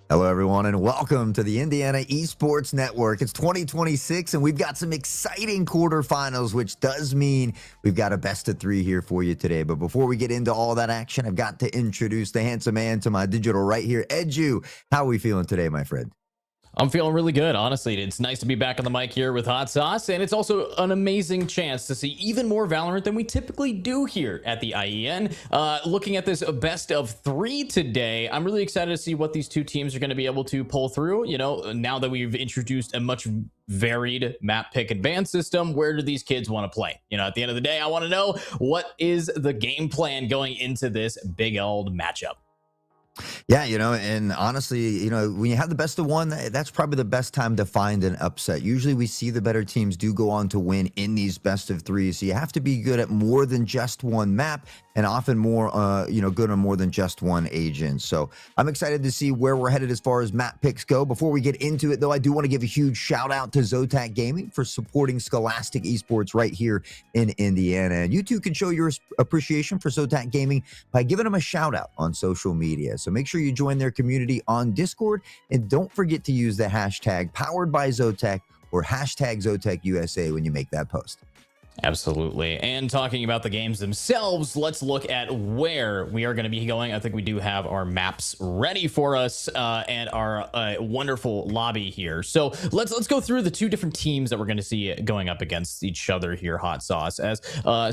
Hello, everyone, and welcome to the Indiana Esports Network. It's 2026, and we've got some exciting quarterfinals, which does mean we've got a best of three here for you today. But before we get into all that action, I've got to introduce the handsome man to my digital right here, Edu. How are we feeling today, my friend? I'm feeling really good, honestly. It's nice to be back on the mic here with Hot Sauce, and it's also an amazing chance to see even more Valorant than we typically do here at the IEN. Looking at this best of three today, I'm really excited to see what these two teams are going to be able to pull through. You know, now that we've introduced a much varied map pick and ban system, where do these kids want to play? You know, at the end of the day, I want to know what is the game plan going into this big old matchup. Yeah, you know, and honestly, you know, when you have the best of one, that's probably the best time to find an upset. Usually we see the better teams do go on to win in these best of threes. So you have to be good at more than just one map and often more, good on more than just one agent. So I'm excited to see where we're headed as far as map picks go. Before we get into it, though, I do want to give a huge shout out to Zotac Gaming for supporting Scholastic Esports right here in Indiana. And you too can show your appreciation for Zotac Gaming by giving them a shout out on social media. So make sure you join their community on Discord, and don't forget to use the hashtag powered by Zotac or hashtag ZotecUSA when you make that post. Absolutely. And talking about the games themselves, let's look at where we are going to be going. I think we do have our maps ready for us and our wonderful lobby here. So let's go through the two different teams that we're going to see going up against each other here, Hot Sauce. As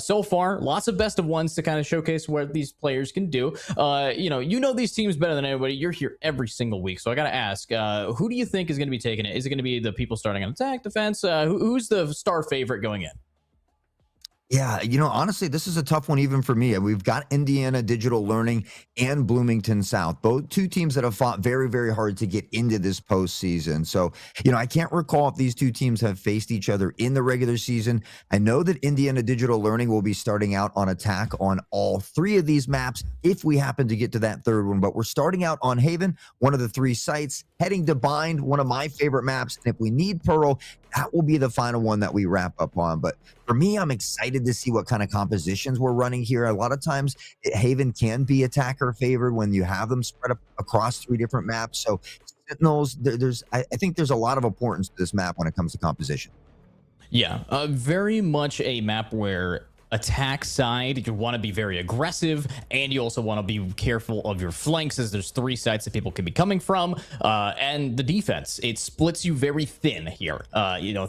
so far, lots of best of ones to kind of showcase what these players can do. You know these teams better than anybody. You're here every single week. So I got to ask, who do you think is going to be taking it? Is it going to be the people starting on attack, defense? Who's the star favorite going in? Yeah, honestly, this is a tough one even for me. We've got Indiana Digital Learning and Bloomington South, both two teams that have fought very, very hard to get into this postseason. So, I can't recall if these two teams have faced each other in the regular season. I know that Indiana Digital Learning will be starting out on attack on all three of these maps if we happen to get to that third one. But we're starting out on Haven, one of the three sites, heading to Bind, one of my favorite maps. And if we need Pearl, that will be the final one that we wrap up on. But for me, I'm excited to see what kind of compositions we're running here. A lot of times, Haven can be attacker favored when you have them spread up across three different maps. So Sentinels, I think there's a lot of importance to this map when it comes to composition. Yeah, very much a map where attack side, you want to be very aggressive, and you also want to be careful of your flanks, as there's three sides that people can be coming from, and the defense, it splits you very thin here.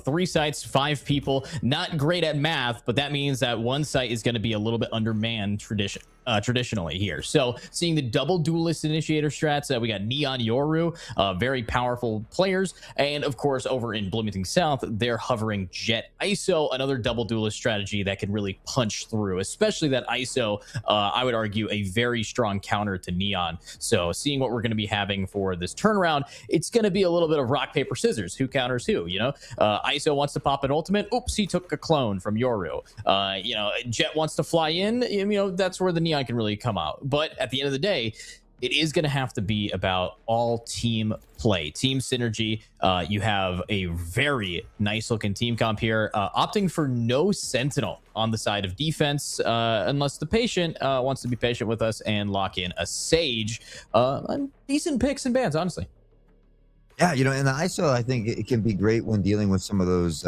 Three sites, five people, not great at math, but that means that one site is going to be a little bit undermanned traditionally here. So seeing the double duelist initiator strats, we got Neon Yoru, very powerful players, and of course over in Bloomington South, they're hovering Jet ISO, another double duelist strategy that can really punch through, especially that ISO, I would argue a very strong counter to Neon. So seeing what we're going to be having for this turnaround, it's going to be a little bit of rock, paper, scissors. Who counters who? ISO wants to pop an ultimate. Oops, he took a clone from Yoru. Jet wants to fly in. That's where the Neon can really come out. But at the end of the day, it is going to have to be about all team play, team synergy. You have a very nice looking team comp here, opting for no Sentinel on the side of defense, unless the patient wants to be patient with us and lock in a Sage. Decent picks and bans, honestly. Yeah, and the ISO, I think it can be great when dealing with some of those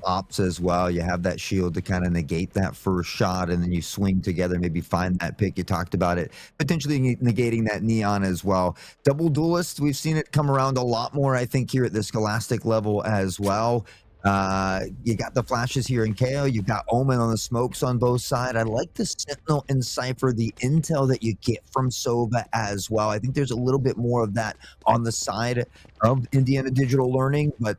ops as well. You have that shield to kind of negate that first shot, and then you swing together, maybe find that pick. You talked about it, potentially negating that Neon as well. Double duelist, we've seen it come around a lot more, I think, here at the Scholastic level as well. You got the flashes here in KO. You've got Omen on the smokes on both sides. I like the Sentinel and Cypher, the intel that you get from Sova as well. I think there's a little bit more of that on the side of Indiana Digital Learning. But,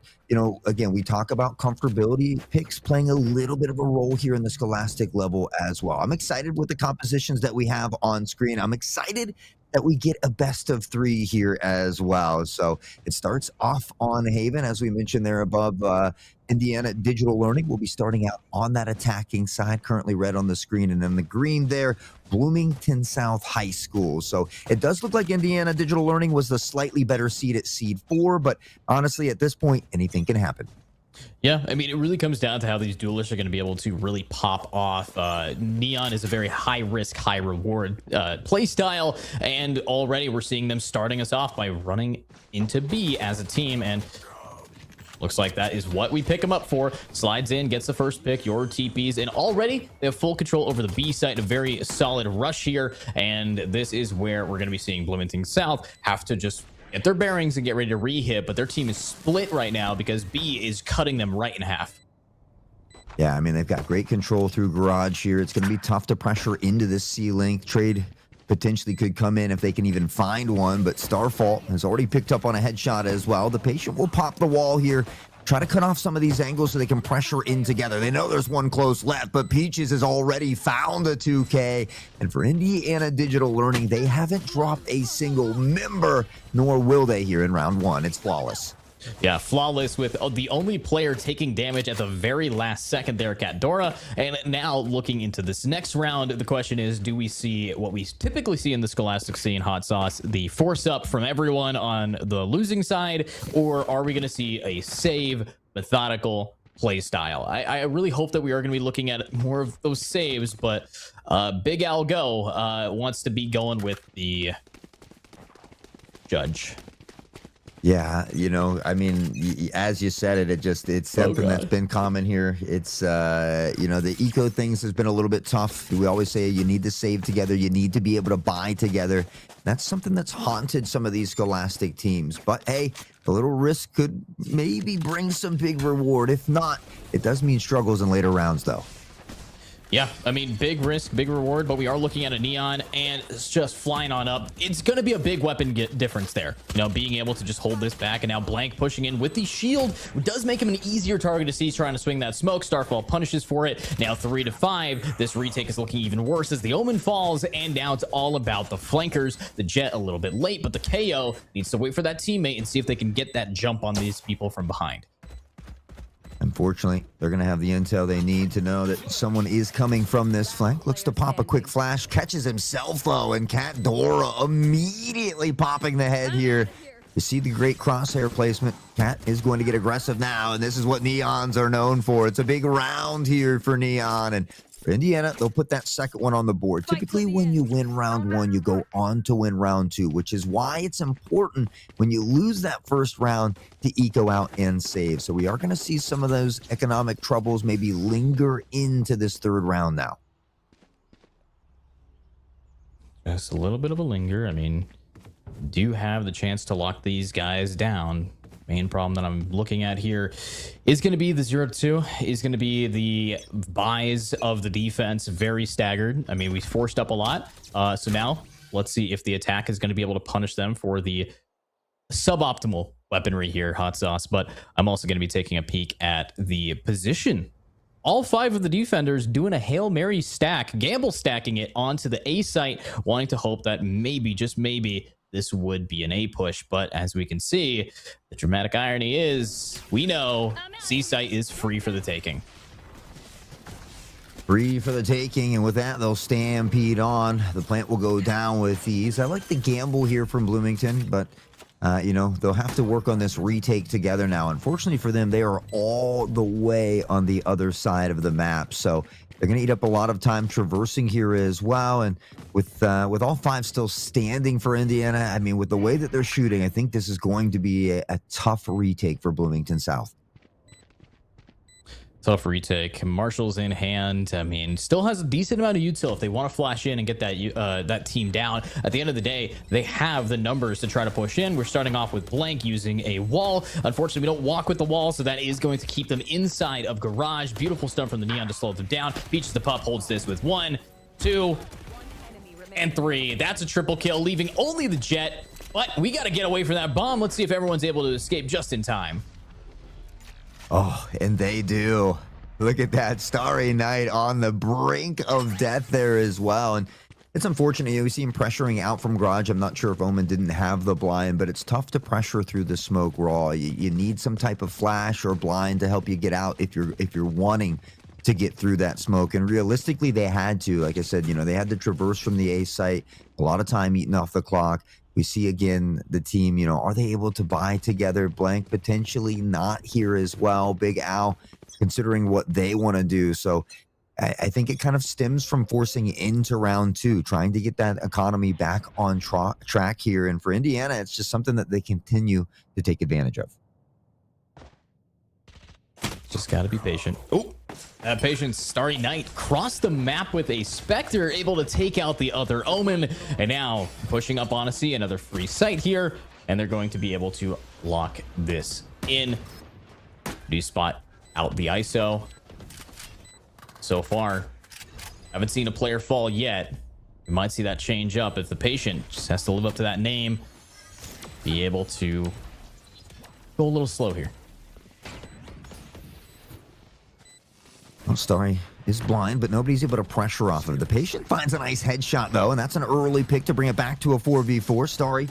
again, we talk about comfortability picks playing a little bit of a role here in the Scholastic level as well. I'm excited with the compositions that we have on screen. I'm excited that we get a best of three here as well. So it starts off on Haven, as we mentioned there above. Indiana Digital Learning will be starting out on that attacking side, currently red on the screen, and then the green there, Bloomington South High School. So it does look like Indiana Digital Learning was the slightly better seed at seed 4, but honestly, at this point, anything can happen. Yeah, I mean, it really comes down to how these duelists are going to be able to really pop off. Neon is a very high risk, high reward play style, and already we're seeing them starting us off by running into B as a team, and looks like that is what we pick him up for. Slides in, gets the first pick, your TPs, and already they have full control over the B site. A very solid rush here, and this is where we're going to be seeing Bloomington South have to just get their bearings and get ready to re-hit, but their team is split right now because B is cutting them right in half. Yeah, I mean, they've got great control through Garage here. It's going to be tough to pressure into this C-Link. Trade potentially could come in if they can even find one, but Starfault has already picked up on a headshot as well. The patient will pop the wall here, try to cut off some of these angles so they can pressure in together. They know there's one close left, but Peaches has already found a 2K. And for Indiana Digital Learning, they haven't dropped a single member, nor will they here in round one. It's flawless. Yeah, flawless with the only player taking damage at the very last second there, Dora. And now looking into this next round, the question is, do we see what we typically see in the Scholastic scene, Hot Sauce, the force up from everyone on the losing side, or are we going to see a save, methodical play style? I really hope that we are going to be looking at more of those saves, but Big Al Go wants to be going with the judge. Yeah, you know, I mean, as you said it, it's something that's been common here. It's, you know, the eco things has been a little bit tough. We always say you need to save together. You need to be able to buy together. That's something that's haunted some of these Scholastic teams. But hey, a little risk could maybe bring some big reward. If not, it does mean struggles in later rounds, though. Yeah, I mean, big risk, big reward, but we are looking at a Neon, and it's just flying on up. It's going to be a big weapon difference there. You know, being able to just hold this back, and now Blank pushing in with the shield does make him an easier target to see, trying to swing that smoke. Starfall punishes for it. Now 3-5. This retake is looking even worse as the Omen falls, and now it's all about the flankers. The Jet a little bit late, but the KO needs to wait for that teammate and see if they can get that jump on these people from behind. Unfortunately, they're going to have the intel they need to know that someone is coming from this flank. Looks to pop a quick flash, catches himself though, and Dora immediately popping the head here. You see the great crosshair placement. Cat is going to get aggressive now, and this is what Neons are known for. It's a big round here for Neon, and for Indiana, they'll put that second one on the board. Typically, when you win round one, you go on to win round two, which is why it's important when you lose that first round to eco out and save. So we are going to see some of those economic troubles maybe linger into this third round now. Just a little bit of a linger. I mean, do have the chance to lock these guys down. Main problem that I'm looking at here is going to be the 0-2, is going to be the buys of the defense, very staggered. I mean, we forced up a lot. So now let's see if the attack is going to be able to punish them for the suboptimal weaponry here, Hot Sauce. But I'm also going to be taking a peek at the position. All 5 of the defenders doing a Hail Mary stack, gamble stacking it onto the A site, wanting to hope that maybe, just maybe, this would be an A push. But as we can see, the dramatic irony is we know C site is free for the taking. Free for the taking, and with that, they'll stampede on. The plant will go down with ease. I like the gamble here from Bloomington, but you know, they'll have to work on this retake together now. Unfortunately for them, they are all the way on the other side of the map, so they're going to eat up a lot of time traversing here as well. And with all 5 still standing for Indiana, I mean, with the way that they're shooting, I think this is going to be a tough retake for Bloomington South. Tough retake. Marshall's in hand. I mean, still has a decent amount of util if they want to flash in and get that that team down. At the end of the day, they have the numbers to try to push in. We're starting off with Blank using a wall. Unfortunately, we don't walk with the wall, so that is going to keep them inside of Garage. Beautiful stun from the Neon to slow them down. Beaches the Pup holds this with 1, 2, and 3. That's a triple kill, leaving only the Jet. But we got to get away from that bomb. Let's see if everyone's able to escape just in time. Oh, and they do. Look at that. Starry Night on the brink of death there as well. And it's unfortunate. You know, we see him pressuring out from Garage. I'm not sure if Omen didn't have the blind, but it's tough to pressure through the smoke raw. You need some type of flash or blind to help you get out if you're wanting to get through that smoke. And realistically, they had to. Like I said, you know, they had to traverse from the A site. A lot of time eating off the clock. We see again the team, you know, are they able to buy together? Blank potentially not here as well. Big Al considering what they want to do. So I think it kind of stems from forcing into round 2, trying to get that economy back on track here. And for Indiana, it's just something that they continue to take advantage of. Just got to be patient. Oh, that patient. Starry Night crossed the map with a Spectre, able to take out the other Omen, and now pushing up on a C, another free site here, and they're going to be able to lock this in. Do spot out the ISO. So far, haven't seen a player fall yet. We might see that change up if the patient just has to live up to that name. Be able to go a little slow here. Well, Starry is blind, but nobody's able to pressure off of it. The patient finds a nice headshot, though, and that's an early pick to bring it back to a 4v4. Starry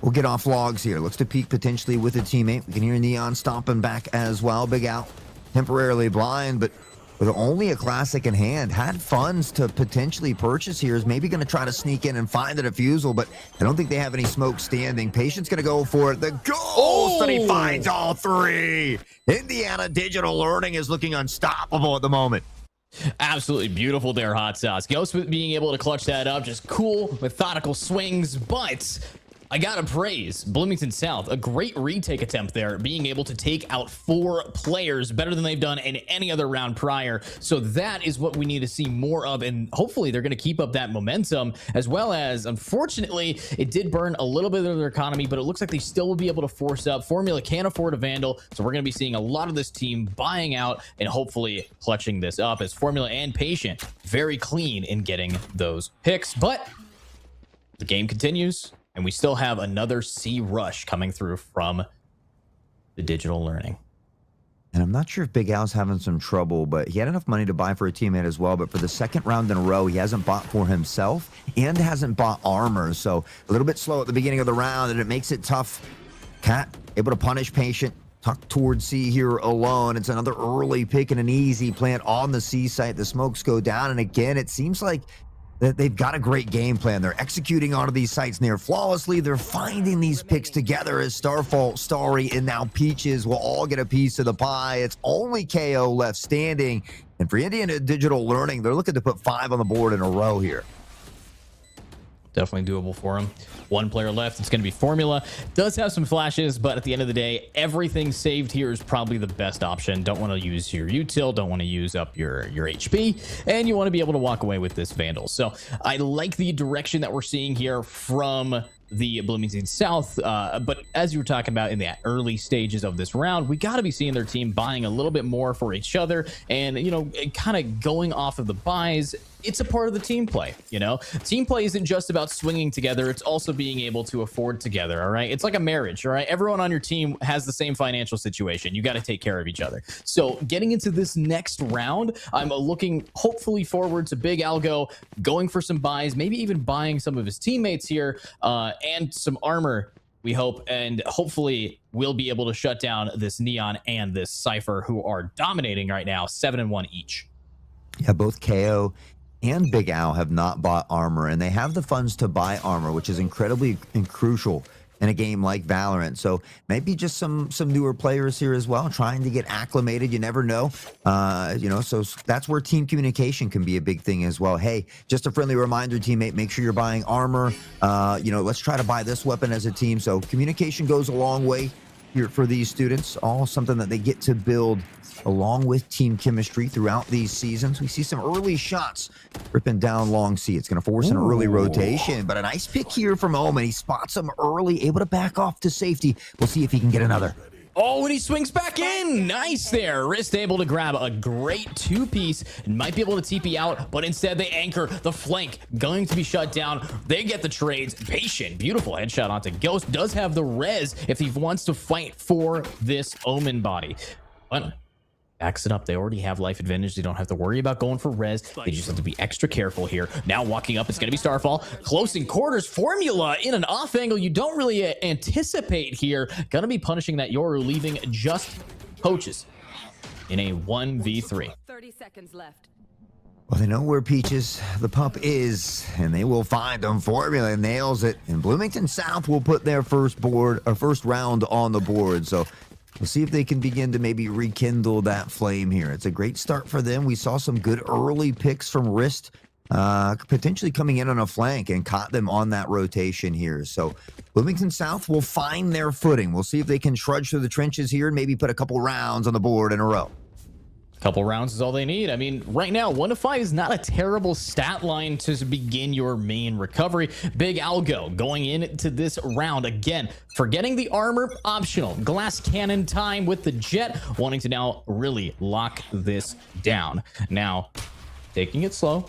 We'll get off logs here. Looks to peek potentially with a teammate. We can hear Neon stomping back as well. Big Al temporarily blind, but with only a classic in hand, had funds to potentially purchase here. Is maybe going to try to sneak in and find the defusal, but I don't think they have any smoke standing. Patient's going to go for it. The ghost, and he finds all three. Indiana Digital Learning is looking unstoppable at the moment. Absolutely beautiful there, Hot Sauce. Ghost being able to clutch that up, just cool, methodical swings, but I gotta praise Bloomington South. A great retake attempt there, being able to take out 4 players, better than they've done in any other round prior. So that is what we need to see more of, and hopefully they're going to keep up that momentum, as well as, unfortunately, it did burn a little bit of their economy, but it looks like they still will be able to force up. Formula can't afford a Vandal, so we're going to be seeing a lot of this team buying out and hopefully clutching this up, as Formula and Patient very clean in getting those picks. But the game continues, and we still have another C rush coming through from the Digital Learning. And I'm not sure if Big Al's having some trouble, but he had enough money to buy for a teammate as well. But for the second round in a row, he hasn't bought for himself and hasn't bought armor. So a little bit slow at the beginning of the round, and it makes it tough. Cat able to punish Patient. Tucked towards C here alone. It's another early pick and an easy plant on the C site. The smokes go down, and again, it seems like that they've got a great game plan. They're executing onto these sites near flawlessly. They're finding these picks together as Starfall, Starry, and now Peaches will all get a piece of the pie. It's only KO left standing. And for Indiana Digital Learning, they're looking to put 5 on the board in a row here. Definitely doable for him. 1 player left. It's going to be Formula. Does have some flashes, but at the end of the day, everything saved here is probably the best option. Don't want to use your util, don't want to use up your HP, and you want to be able to walk away with this Vandal. So I like the direction that we're seeing here from the Bloomington South, but as you were talking about in the early stages of this round, we got to be seeing their team buying a little bit more for each other, and you know, kind of going off of the buys. It's a part of the team play. You know, team play isn't just about swinging together, it's also being able to afford together. All right, it's like a marriage. All right, everyone on your team has the same financial situation. You got to take care of each other. So getting into this next round, I'm looking hopefully forward to Big Algo going for some buys, maybe even buying some of his teammates here, and some armor, we hope, and hopefully we'll be able to shut down this Neon and this Cypher, who are dominating right now, 7-1 each. Yeah, both KO and Big Al have not bought armor, and they have the funds to buy armor, which is incredibly crucial in a game like Valorant. So maybe just some newer players here as well, trying to get acclimated. You never know, you know, so that's where team communication can be a big thing as well. Hey, just a friendly reminder, teammate, make sure you're buying armor. You know, let's try to buy this weapon as a team. So communication goes a long way here for these students, all something that they get to build along with team chemistry throughout these seasons. We see some early shots ripping down long C. It's going to force an early rotation, but a nice pick here from Omen. He spots him early, able to back off to safety. We'll see if he can get another. Oh, and he swings back in. Nice there. Wrist able to grab a great 2-piece and might be able to TP out, but instead they anchor the flank. Going to be shut down. They get the trades. Patient. Beautiful headshot onto Ghost. Does have the res if he wants to fight for this Omen body. But backs it up. They already have life advantage. They don't have to worry about going for res. They just have to be extra careful here. Now walking up, it's going to be Starfall. Close in quarters. Formula in an off angle you don't really anticipate here. Going to be punishing that Yoru, leaving just coaches in a 1v3. 30 seconds left. Well, they know where Peaches, the pup, is, and they will find him. Formula nails it, and Bloomington South will put their first round on the board. So we'll see if they can begin to maybe rekindle that flame here. It's a great start for them. We saw some good early picks from Wrist, potentially coming in on a flank, and caught them on that rotation here. So Bloomington South will find their footing. We'll see if they can trudge through the trenches here and maybe put a couple rounds on the board in a row. Couple rounds is all they need. I mean, right now, 1-5 is not a terrible stat line to begin your main recovery. Big Algo going into this round again, forgetting the armor, optional. Glass cannon time with the jet, wanting to now really lock this down. Now, taking it slow,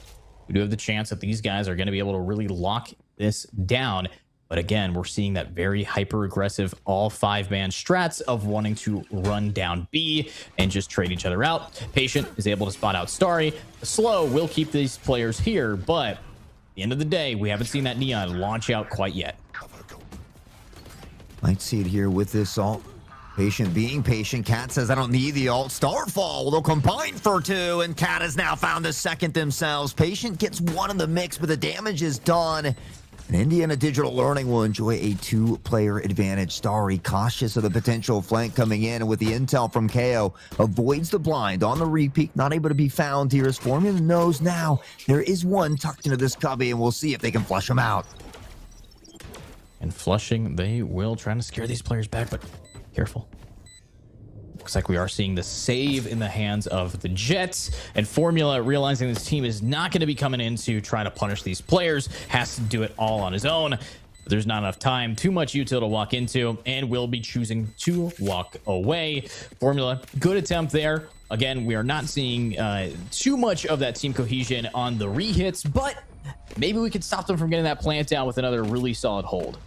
we do have the chance that these guys are going to be able to really lock this down. But again, we're seeing that very hyper-aggressive all 5-man strats of wanting to run down B and just trade each other out. Patient is able to spot out Starry. Slow will keep these players here, but at the end of the day, we haven't seen that Neon launch out quite yet. Might see it here with this ult. Patient being patient. Cat says, I don't need the ult. Starfall, they'll combine for 2, and Cat has now found the second themselves. Patient gets 1 in the mix, but the damage is done. And Indiana Digital Learning will enjoy a 2-player advantage. Starry, cautious of the potential flank coming in, and with the intel from KO, avoids the blind on the repeat, not able to be found here, as Formula knows now there is one tucked into this cubby, and we'll see if they can flush him out. And flushing, they will, trying to scare these players back, but careful. Looks like we are seeing the save in the hands of the Jets, and Formula, realizing this team is not going to be coming in to try to punish these players, has to do it all on his own. There's not enough time, too much util to walk into, and will be choosing to walk away. Formula, good attempt there. Again, we are not seeing too much of that team cohesion on the re-hits, but maybe we could stop them from getting that plant down with another really solid hold.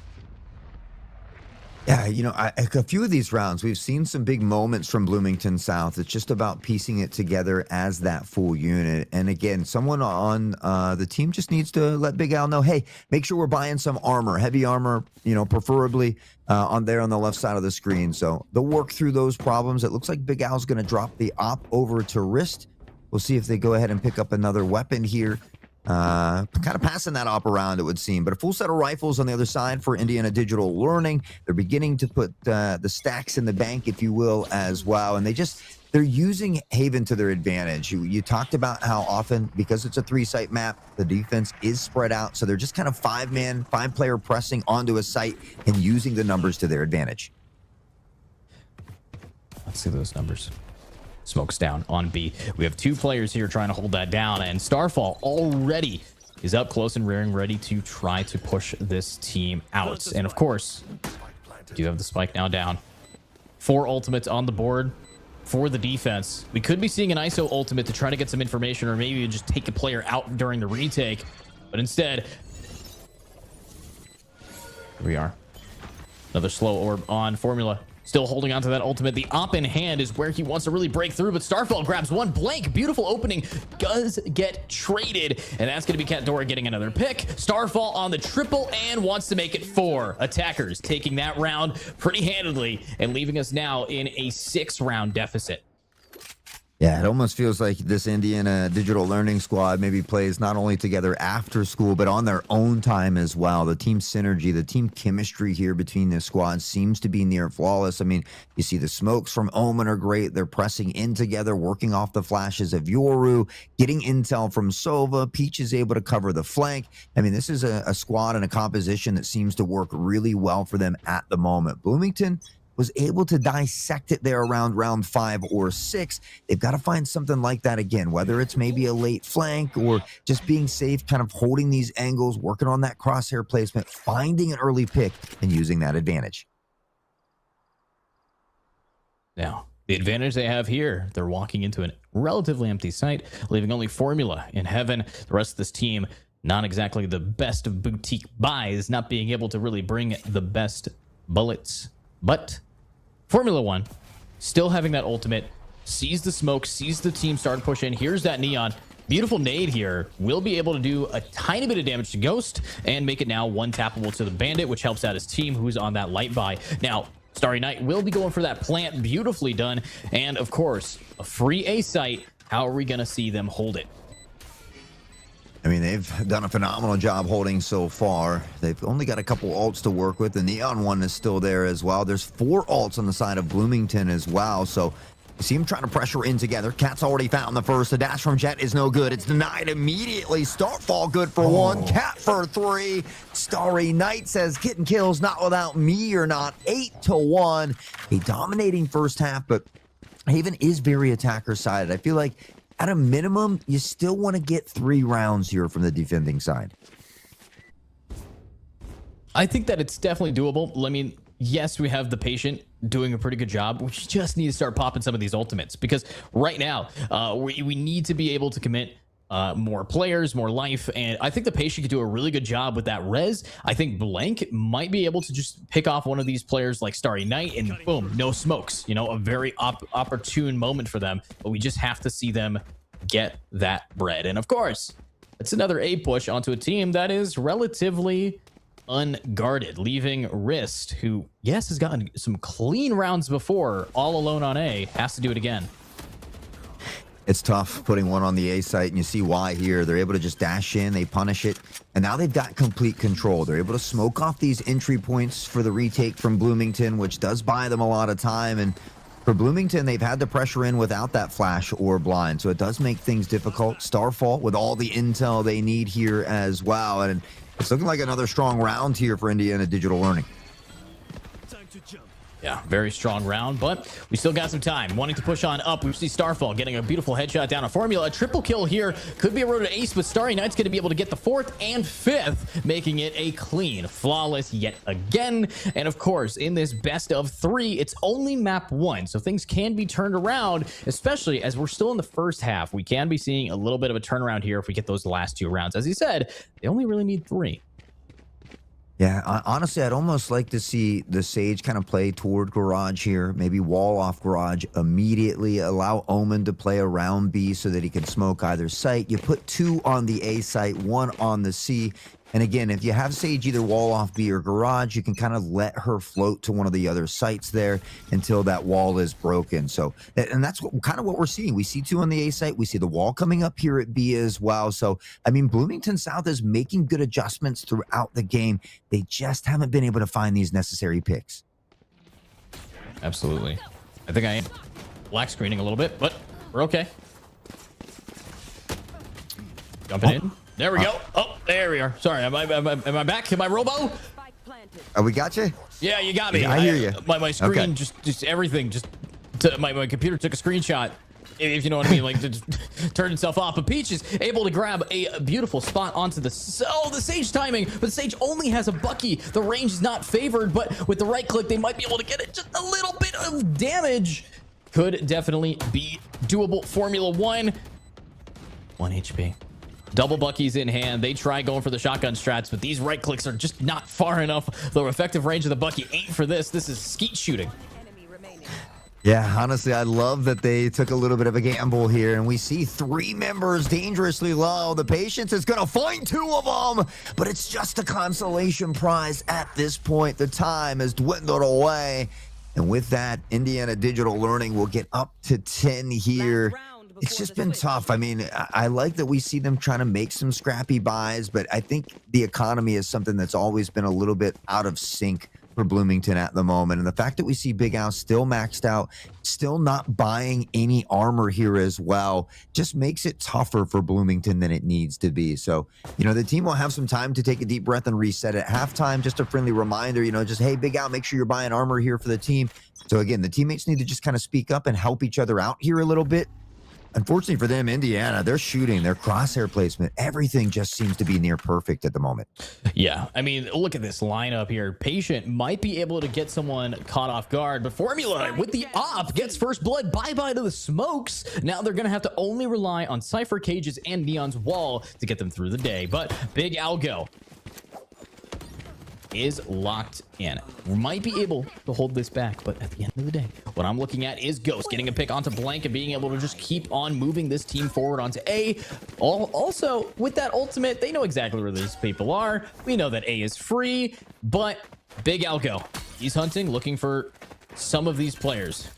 Yeah, you know, a few of these rounds, we've seen some big moments from Bloomington South. It's just about piecing it together as that full unit. And again, someone on the team just needs to let Big Al know, hey, make sure we're buying some armor, heavy armor, you know, preferably on the left side of the screen. So they'll work through those problems. It looks like Big Al's going to drop the op over to wrist. We'll see if they go ahead and pick up another weapon here. Kind of passing that op around, it would seem, but a full set of rifles on the other side for Indiana Digital Learning. They're beginning to put the stacks in the bank, if you will, as well, and they're using Haven to their advantage. You talked about how often, because it's a 3-site map, the defense is spread out, so they're just kind of 5-player pressing onto a site and using the numbers to their advantage. Let's see those numbers. Smokes down on B. We have 2 players here trying to hold that down, and Starfall already is up close and rearing, ready to try to push this team out. And of course, do have the spike now down. 4 ultimates on the board for the defense. We could be seeing an ISO ultimate to try to get some information, or maybe just take a player out during the retake, but instead, here we are. Another slow orb on Formula. Still holding on to that ultimate. The op in hand is where he wants to really break through, but Starfall grabs one. Blank, beautiful opening, does get traded, and that's going to be Cat Dora getting another pick. Starfall on the triple and wants to make it 4. Attackers taking that round pretty handedly and leaving us now in a 6-round deficit. Yeah, it almost feels like this Indiana Digital Learning squad maybe plays not only together after school, but on their own time as well. The team synergy, the team chemistry here between the squads seems to be near flawless. I mean, you see the smokes from Omen are great. They're pressing in together, working off the flashes of Yoru, getting intel from Sova. Peach is able to cover the flank. I mean, this is a squad and a composition that seems to work really well for them at the moment. Bloomington was able to dissect it there around round 5 or 6. They've got to find something like that again, whether it's maybe a late flank or just being safe, kind of holding these angles, working on that crosshair placement, finding an early pick and using that advantage. Now, the advantage they have here, they're walking into a relatively empty site, leaving only Formula in heaven. The rest of this team, not exactly the best of boutique buys, not being able to really bring the best bullets, but Formula 1, still having that ultimate, sees the smoke, sees the team start to push in. Here's that neon. Beautiful nade here. Will be able to do a tiny bit of damage to Ghost and make it now 1-tappable to the Bandit, which helps out his team, who's on that light buy. Now, Starry Knight will be going for that plant. Beautifully done. And, of course, a free A site. How are we going to see them hold it? I mean, they've done a phenomenal job holding so far. They've only got a couple ults to work with. The neon one is still there as well. There's 4 ults on the side of Bloomington as well. So you see him trying to pressure in together. Cat's already found the first. The dash from Jet is no good. It's denied immediately. Starfall good for 1. Cat for 3. Starry Knight says getting kills not without me or not. 8-1. A dominating first half, but Haven is very attacker sided. I feel like at a minimum, you still want to get 3 rounds here from the defending side. I think that it's definitely doable. I mean, yes, we have the patient doing a pretty good job. We just need to start popping some of these ultimates, because right now we need to be able to commit more players, more life, and I think the patient could do a really good job with that res. I think Blank might be able to just pick off one of these players like Starry Knight and boom, no smokes. You know, a very opportune moment for them, but we just have to see them get that bread. And of course, it's another A push onto a team that is relatively unguarded, leaving Wrist, who, yes, has gotten some clean rounds before, all alone on A, has to do it again. It's tough putting one on the A site, and you see why here. They're able to just dash in, they punish it, and now they've got complete control. They're able to smoke off these entry points for the retake from Bloomington, which does buy them a lot of time. And for Bloomington, they've had the pressure in without that flash or blind, so it does make things difficult. Starfall with all the intel they need here as well, and it's looking like another strong round here for Indiana Digital Learning. Yeah, very strong round, but we still got some time. Wanting to push on up, we see Starfall getting a beautiful headshot down on Formula. A triple kill here could be a road to ace, but Starry Knight's going to be able to get the 4th and 5th, making it a clean, flawless yet again. And of course, in this best of 3, it's only map 1, so things can be turned around, especially as we're still in the first half. We can be seeing a little bit of a turnaround here if we get those last 2 rounds. As he said, they only really need 3. Yeah, honestly, I'd almost like to see the Sage kind of play toward Garage here, maybe wall off Garage immediately, allow Omen to play around B so that he can smoke either site. You put 2 on the A site, 1 on the C. And again, if you have Sage either wall off B or Garage, you can kind of let her float to one of the other sites there until that wall is broken. So, and that's kind of what we're seeing. We see 2 on the A site. We see the wall coming up here at B as well. So, I mean, Bloomington South is making good adjustments throughout the game. They just haven't been able to find these necessary picks. Absolutely. I think I am black screening a little bit, but we're okay. Jumping in. There we go. Oh, there we are. Sorry, am I back? Am I robo? We got you? Yeah, you got me. I hear you. My screen, okay. just everything. My computer took a screenshot, if you know what I mean, like just turned itself off. But Peach is able to grab a beautiful spot onto the Sage timing, but Sage only has a Bucky. The range is not favored, but with the right click, they might be able to get it just a little bit of damage. Could definitely be doable. Formula 1, 1 HP. Double Bucky's in hand. They try going for the shotgun strats, but these right clicks are just not far enough. The effective range of the Bucky ain't for this. This is skeet shooting. Yeah, honestly, I love that they took a little bit of a gamble here, and we see 3 members dangerously low. The Patience is going to find 2 of them, but it's just a consolation prize at this point. The time has dwindled away, and with that, Indiana Digital Learning will get up to 10 here. It's just been tough. I mean, I like that we see them trying to make some scrappy buys, but I think the economy is something that's always been a little bit out of sync for Bloomington at the moment. And the fact that we see Big Al still maxed out, still not buying any armor here as well, just makes it tougher for Bloomington than it needs to be. So, you know, the team will have some time to take a deep breath and reset at halftime. Just a friendly reminder, you know, just, hey, Big Al, make sure you're buying armor here for the team. So again, the teammates need to just kind of speak up and help each other out here a little bit. Unfortunately for them, Indiana, their shooting, their crosshair placement, everything just seems to be near perfect at the moment. Yeah, I mean, look at this lineup here. Patient might be able to get someone caught off guard, but Formula with the op gets first blood. Bye-bye to the smokes. Now they're going to have to only rely on Cypher Cages and Neon's wall to get them through the day. But Big Algo is locked in. We might be able to hold this back, but at the end of the day, what I'm looking at is Ghost getting a pick onto Blank and being able to just keep on moving this team forward onto A. Also, with that ultimate, they know exactly where these people are. We know that A is free, but Big Algo, he's hunting, looking for some of these players.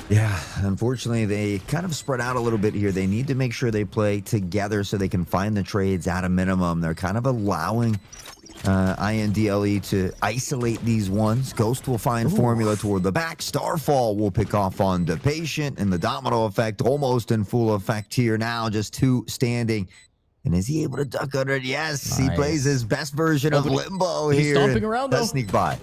Yeah, unfortunately, they kind of spread out a little bit here. They need to make sure they play together so they can find the trades at a minimum. They're kind of allowing INDLE to isolate these ones. Ghost will find Formula toward the back. Starfall will pick off on the Patient, and the domino effect almost in full effect here now. Just 2 standing. And is he able to duck under it? Yes, nice. He plays his best version of Limbo here. He's stomping around, though. Sneak by.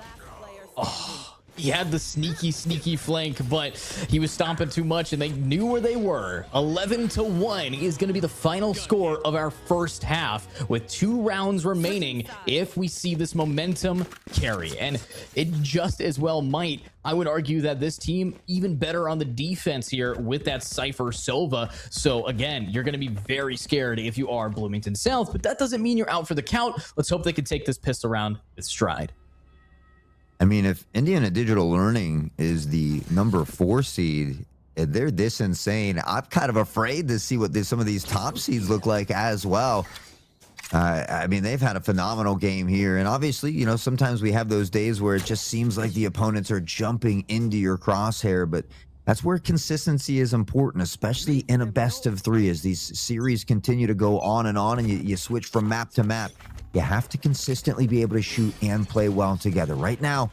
Oh. He had the sneaky flank, but he was stomping too much, and they knew where they were. 11-1 is going to be the final score of our first half, with 2 rounds remaining if we see this momentum carry. And it just as well might. I would argue that this team even better on the defense here with that Cypher Sova. So again, you're going to be very scared if you are Bloomington South, but that doesn't mean you're out for the count. Let's hope they can take this pistol round with stride. I mean, if Indiana Digital Learning is the number 4 seed, and they're this insane, I'm kind of afraid to see what some of these top seeds look like as well. I mean, they've had a phenomenal game here. And obviously, sometimes we have those days where it just seems like the opponents are jumping into your crosshair. But that's where consistency is important, especially in a best of three. As these series continue to go on and you switch from map to map, you have to consistently be able to shoot and play well together. Right now,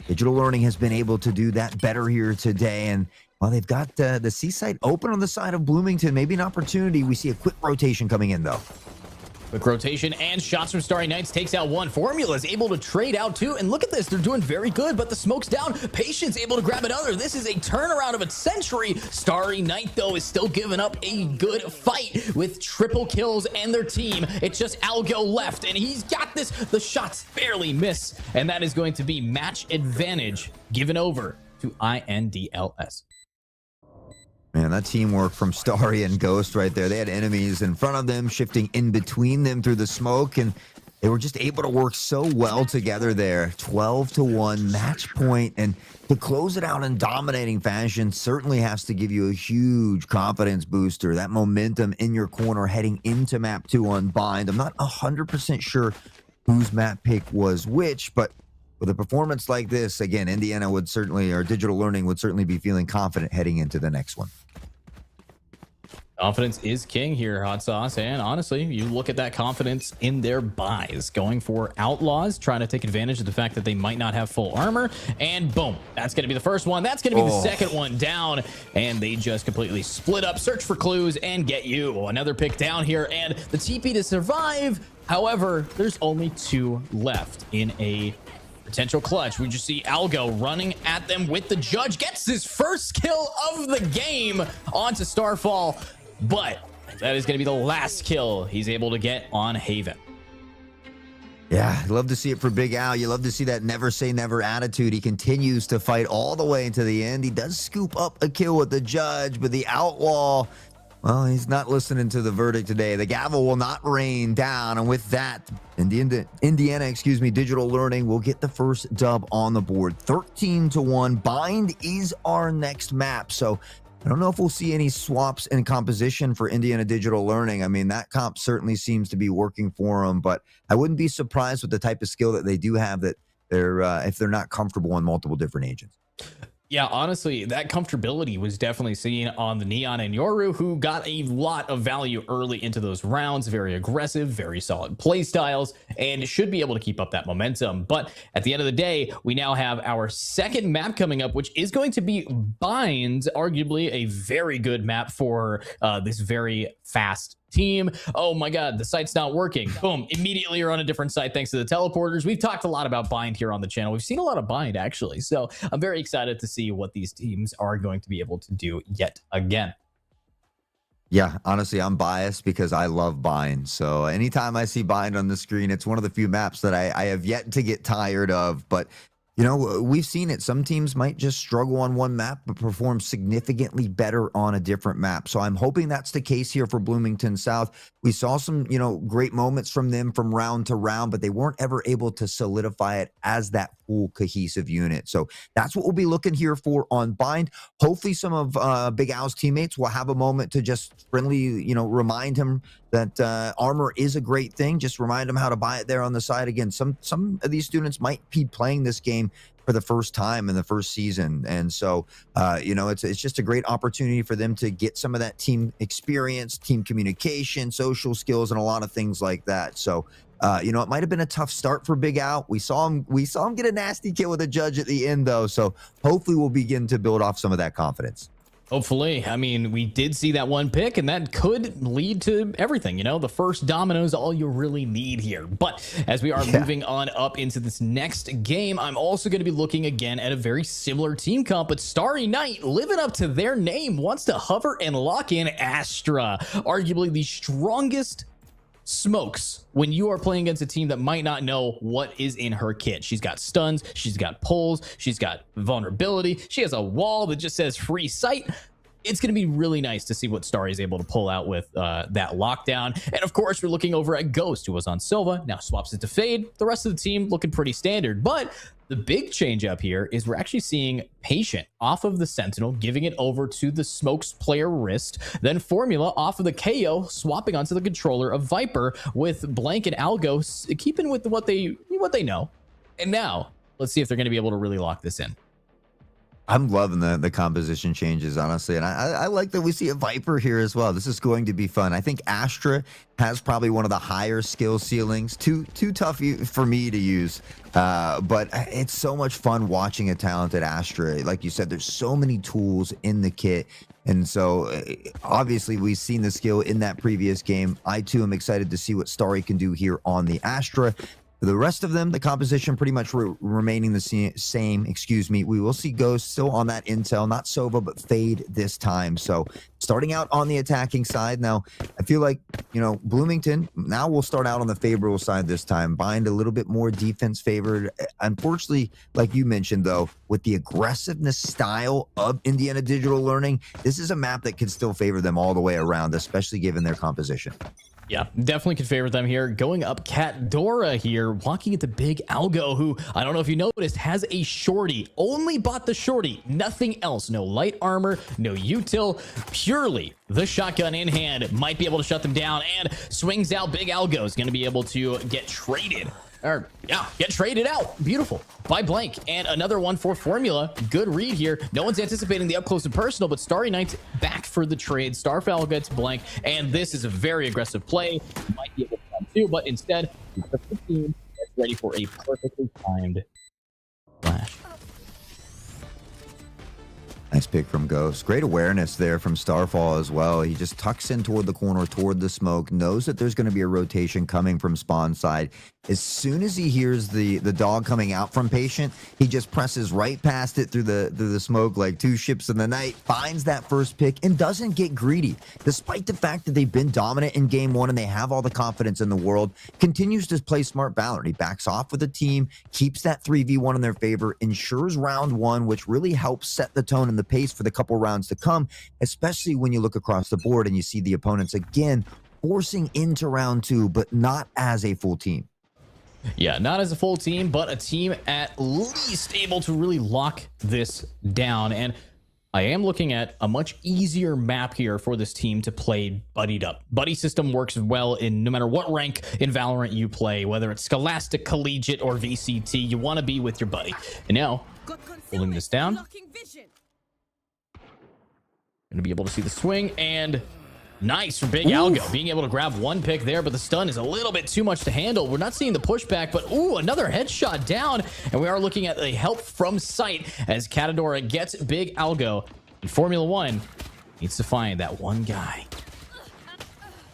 Digital Learning has been able to do that better here today. And while they've got the C site open on the side of Bloomington, maybe an opportunity. We see a quick rotation coming in, though. Quick rotation and shots from Starry Nights takes out one. Formula is able to trade out two. And look at this. They're doing very good, but the smoke's down. Patience able to grab another. This is a turnaround of a century. Starry Night, though, is still giving up a good fight with triple kills and their team. It's just Algo left, and he's got this. The shots barely miss, and that is going to be match advantage given over to INDLS. Man, that teamwork from Starry and Ghost right there. They had enemies in front of them, shifting in between them through the smoke, and they were just able to work so well together there. 12-1 match point, and to close it out in dominating fashion certainly has to give you a huge confidence booster. That momentum in your corner heading into map 2 on Bind. I'm not 100% sure whose map pick was which, but with a performance like this, again, Indiana would certainly, or Digital Learning would certainly be feeling confident heading into the next one. Confidence is king here, Hot Sauce. And honestly, you look at that confidence in their buys, going for Outlaws, trying to take advantage of the fact that they might not have full armor. And boom, that's going to be the first one. That's going to be the second one down. And they just completely split up, search for clues, and get you. Another pick down here, and the TP to survive. However, there's only 2 left in a potential clutch. We just see Algo running at them with the Judge. Gets his first kill of the game onto Starfall. But that is going to be the last kill he's able to get on Haven. Yeah, I'd love to see it for Big Al. You love to see that never say never attitude. He continues to fight all the way into the end. He does scoop up a kill with the Judge, but the Outlaw, well, he's not listening to the verdict today. The gavel will not rain down. And with that, Indiana, Digital Learning will get the first dub on the board. 13-1. Bind is our next map. So I don't know if we'll see any swaps in composition for Indiana Digital Learning. I mean, that comp certainly seems to be working for them, but I wouldn't be surprised with the type of skill that they do have that they're if they're not comfortable on multiple different agents. Yeah, honestly, that comfortability was definitely seen on the Neon and Yoru, who got a lot of value early into those rounds. Very aggressive, very solid play styles, and should be able to keep up that momentum. But at the end of the day, we now have our second map coming up, which is going to be Bind, arguably a very good map for this very fast team. Oh my god, the site's not working. Boom, immediately you're on a different site thanks to the teleporters. We've talked a lot about Bind here on the channel. We've seen a lot of Bind, actually. So I'm very excited to see what these teams are going to be able to do yet again. Yeah, honestly, I'm biased because I love Bind. So anytime I see Bind on the screen, it's one of the few maps that I have yet to get tired of. But we've seen it. Some teams might just struggle on one map, but perform significantly better on a different map. So I'm hoping that's the case here for Bloomington South. We saw some, great moments from them from round to round, but they weren't ever able to solidify it as that full cohesive unit. So that's what we'll be looking here for on Bind. Hopefully some of Big Al's teammates will have a moment to just friendly, remind him that armor is a great thing. Just remind them how to buy it there on the side. Again, some of these students might be playing this game for the first time in the first season. And so, it's just a great opportunity for them to get some of that team experience, team communication, social skills, and a lot of things like that. So, it might have been a tough start for Big Al. We saw him get a nasty kill with a Judge at the end, though. So hopefully we'll begin to build off some of that confidence. Hopefully. I mean, we did see that one pick, and that could lead to everything. The first domino is all you really need here. But as we are moving on up into this next game, I'm also going to be looking again at a very similar team comp, but Starry Night, living up to their name, wants to hover and lock in Astra, arguably the strongest smokes when you are playing against a team that might not know what is in her kit. She's got stuns, she's got pulls, she's got vulnerability, she has a wall that just says free sight. it's going to be really nice to see what Starry is able to pull out with that lockdown. And of course, we're looking over at Ghost, who was on Silva, now swaps it to Fade. The rest of the team looking pretty standard. But the big change up here is we're actually seeing Patient off of the Sentinel, giving it over to the Smokes player Wrist. Then Formula off of the KO, swapping onto the controller of Viper, with Blank and Algo keeping with what they know. And now, let's see if they're going to be able to really lock this in. I'm loving the composition changes, honestly. And I like that we see a Viper here as well. This is going to be fun. I think Astra has probably one of the higher skill ceilings. Too tough for me to use. But it's so much fun watching a talented Astra. Like you said, there's so many tools in the kit. And so, obviously, we've seen the skill in that previous game. I, too, am excited to see what Starry can do here on the Astra. For the rest of them, the composition pretty much remaining the same. Excuse me. We will see Ghost still on that intel, not Sova, but Fade this time. So starting out on the attacking side. Now, I feel like, Bloomington, now we'll start out on the favorable side this time. Bind a little bit more defense favored. Unfortunately, like you mentioned, though, with the aggressiveness style of Indiana Digital Learning, this is a map that can still favor them all the way around, especially given their composition. Yeah, definitely could favor them here. Going up Cat Dora here, walking into Big Algo, who, I don't know if you noticed, has a shorty. Only bought the shorty, nothing else. No light armor, no util, purely the shotgun in hand. Might be able to shut them down, and swings out. Big Algo is going to be able to get traded. Get traded out. Beautiful. By Blank. And another one for Formula. Good read here. No one's anticipating the up close and personal, but Starry Knight's back for the trade. Starfowl gets Blank, and this is a very aggressive play. Might be able to come too, but instead, the 15 is ready for a perfectly timed flash. Nice pick from Ghost. Great awareness there from Starfall as well. He just tucks in toward the corner, toward the smoke, knows that there's going to be a rotation coming from spawn side. As soon as he hears the dog coming out from Patient, he just presses right past it through the smoke like two ships in the night, finds that first pick, and doesn't get greedy. Despite the fact that they've been dominant in game one and they have all the confidence in the world, continues to play smart Valorant. He backs off with the team, keeps that 3v1 in their favor, ensures round one, which really helps set the tone and the pace for the couple rounds to come, especially when you look across the board and you see the opponents again forcing into round two, but not as a full team. Yeah, not as a full team, but a team at least able to really lock this down. And I am looking at a much easier map here for this team to play buddied up. Buddy system works well in no matter what rank in Valorant you play, whether it's Scholastic, Collegiate, or VCT. You want to be with your buddy. And now, pulling this down. Going to be able to see the swing, and nice for Big Algo, being able to grab one pick there, but the stun is a little bit too much to handle. We're not seeing the pushback, but another headshot down, and we are looking at the help from sight as Catadora gets Big Algo. And Formula One needs to find that one guy.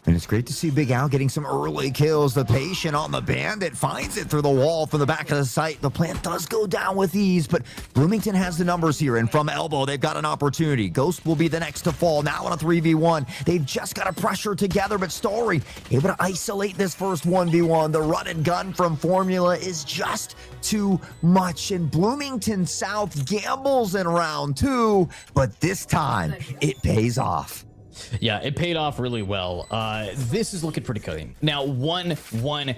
And it's great to see Big Al getting some early kills. The Patient on the Bandit finds it through the wall from the back of the site. The plant does go down with ease, but Bloomington has the numbers here, and from elbow, they've got an opportunity. Ghost will be the next to fall. Now on a 3v1. They've just got to pressure together, but Starry able to isolate this first 1v1. The run and gun from Formula is just too much, and Bloomington South gambles in round two, but this time it pays off. Yeah, it paid off really well. This is looking pretty clean. Now, 1-1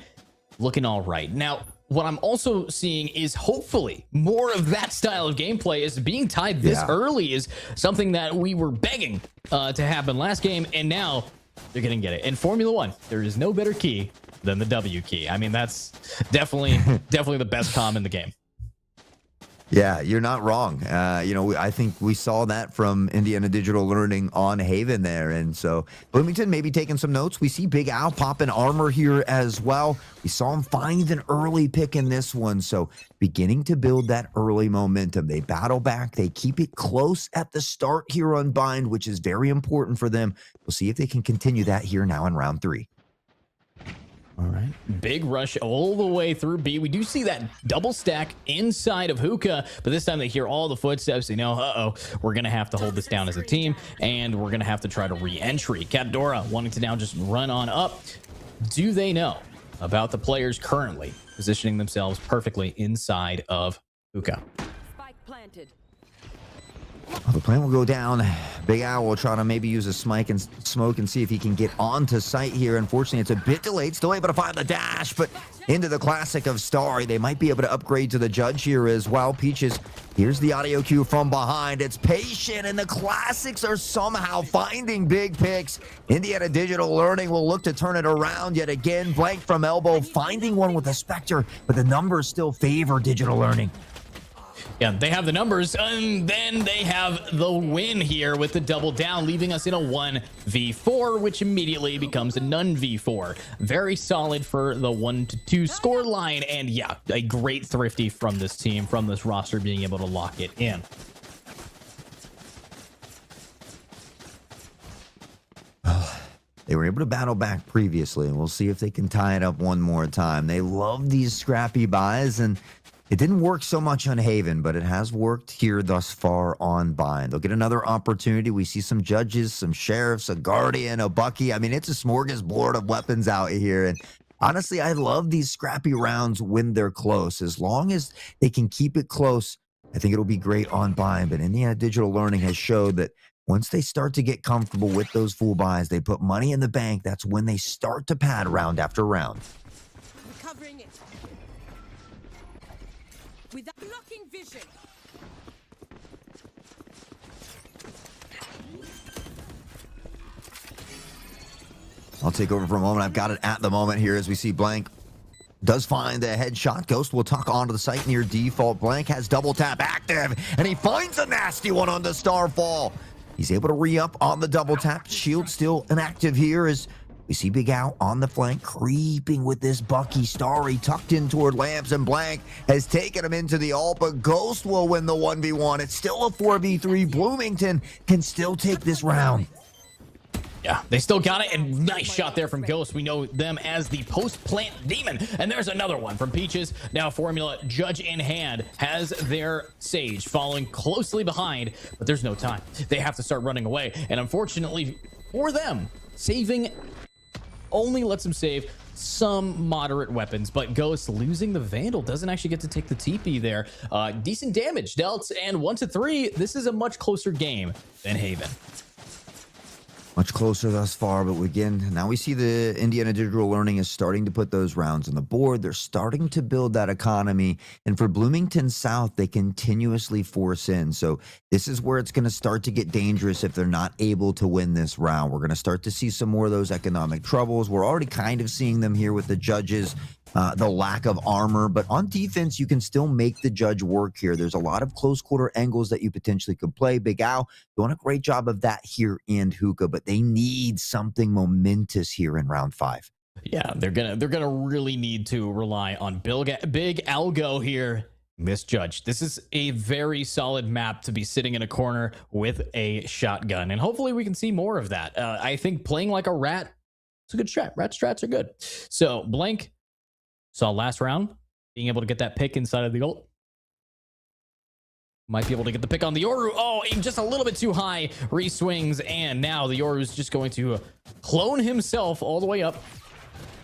looking all right. Now, what I'm also seeing is hopefully more of that style of gameplay is being tied this early is something that we were begging to happen last game, and now they're going to get it. In Formula One, there is no better key than the W key. I mean, that's definitely the best comm in the game. Yeah, you're not wrong. I think we saw that from Indiana Digital Learning on Haven there. And so Bloomington maybe taking some notes. We see Big Al popping armor here as well. We saw him find an early pick in this one. So beginning to build that early momentum. They battle back. They keep it close at the start here on Bind, which is very important for them. We'll see if they can continue that here now in round three. All right. Big rush all the way through B. We do see that double stack inside of Hookah, but this time they hear all the footsteps. They know, we're going to have to hold this down as a team, and we're going to have to try to re-entry. Catadora wanting to now just run on up. Do they know about the players currently positioning themselves perfectly inside of Hookah? Spike planted. The plan will go down. Big Al will try to maybe use a smoke and see if he can get onto site here. Unfortunately, it's a bit delayed. Still able to find the dash, but into the classic of Starry. They might be able to upgrade to the judge here as well. Peaches, here's the audio cue from behind. It's patient, and the classics are somehow finding big picks. Indiana Digital Learning will look to turn it around yet again. Blank from elbow, finding one with a Spectre, but the numbers still favor Digital Learning. Yeah, they have the numbers, and then they have the win here with the double down, leaving us in a 1v4, which immediately becomes a none v4. Very solid for the 1-2 score line, and yeah, a great thrifty from this team, from this roster, being able to lock it in. They were able to battle back previously, and we'll see if they can tie it up one more time. They love these scrappy buys, and it didn't work so much on Haven, but it has worked here thus far on Bind. They'll get another opportunity. We see some judges, some sheriffs, a guardian, a Bucky. I mean, it's a smorgasbord of weapons out here. And honestly, I love these scrappy rounds when they're close. As long as they can keep it close, I think it'll be great on Bind. But Indiana Digital Learning has showed that once they start to get comfortable with those full buys, they put money in the bank. That's when they start to pad round after round. Recovering it. Without blocking vision. I'll take over for a moment. I've got it at the moment here as we see Blank does find a headshot. Ghost will tuck onto the site near default. Blank has double tap active, and he finds a nasty one on the Starfall. He's able to re-up on the double tap. Shield still inactive here as we see Big Al on the flank, creeping with this Bucky. Starry tucked in toward Lamps, and Blank has taken him into the ult, but Ghost will win the 1v1. It's still a 4v3. Bloomington can still take this round. Yeah, they still got it, and nice shot there from Ghost. We know them as the post-plant demon, and there's another one from Peaches. Now Formula, judge in hand, has their Sage following closely behind, but there's no time. They have to start running away, and unfortunately for them, saving only lets them save some moderate weapons, but Ghost losing the Vandal doesn't actually get to take the TP there. Decent damage dealt, and 1-3, this is a much closer game than Haven. Much closer thus far, but again, now we see the Indiana Digital Learning is starting to put those rounds on the board. They're starting to build that economy. And for Bloomington South, they continuously force in. So this is where it's going to start to get dangerous if they're not able to win this round. We're going to start to see some more of those economic troubles. We're already kind of seeing them here with the judges. The lack of armor, but on defense, you can still make the judge work here. There's a lot of close quarter angles that you potentially could play. Big Al doing a great job of that here in Hookah, but they need something momentous here in round 5. Yeah, they're gonna really need to rely on Big Algo here. Misjudged. This is a very solid map to be sitting in a corner with a shotgun, and hopefully we can see more of that. I think playing like a rat, it's a good strat. Rat strats are good. So Blank saw last round, being able to get that pick inside of the ult. Might be able to get the pick on the Yoru. Oh, aim just a little bit too high. Re-swings, and now the Yoru is just going to clone himself all the way up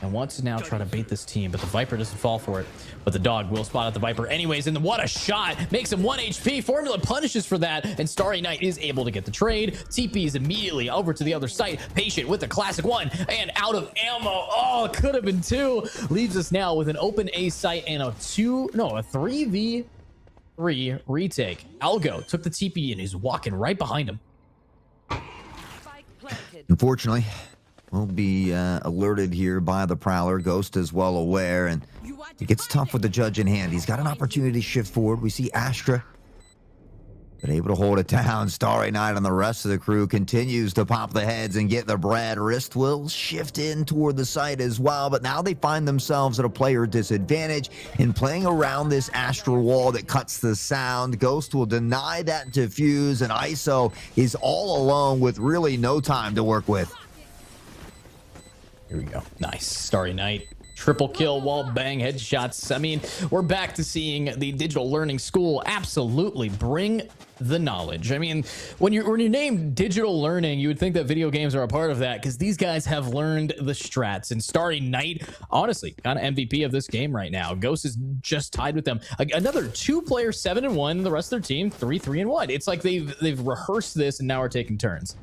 and wants to now try to bait this team, but the Viper doesn't fall for it. But the dog will spot out the Viper anyways, and what a shot. Makes him 1 HP. Formula punishes for that, and Starry Knight is able to get the trade. TP is immediately over to the other site. Patient with the classic 1, and out of ammo. Oh, it could have been 2. Leaves us now with an open A site and a 3v3 retake. Algo took the TP and is walking right behind him. Unfortunately, we'll be alerted here by the Prowler. Ghost is well aware, and it gets tough with the judge in hand. He's got an opportunity to shift forward. We see Astra, but able to hold it down. Starry Knight and the rest of the crew continues to pop the heads and get the bread. Wrist will shift in toward the site as well, but now they find themselves at a player disadvantage in playing around this Astra wall that cuts the sound. Ghost will deny that defuse, and ISO is all alone with really no time to work with. Here we go. Nice. Starry Knight triple kill, wall bang, headshots. I mean, we're back to seeing the digital learning school absolutely bring the knowledge. I mean, when you're named digital learning, you would think that video games are a part of that, because these guys have learned the strats. And Starry Night, honestly, kind of MVP of this game right now. Ghost is just tied with them. Another 2-player 7-1. The rest of their team 3-3-1. It's like they've rehearsed this and now are taking turns.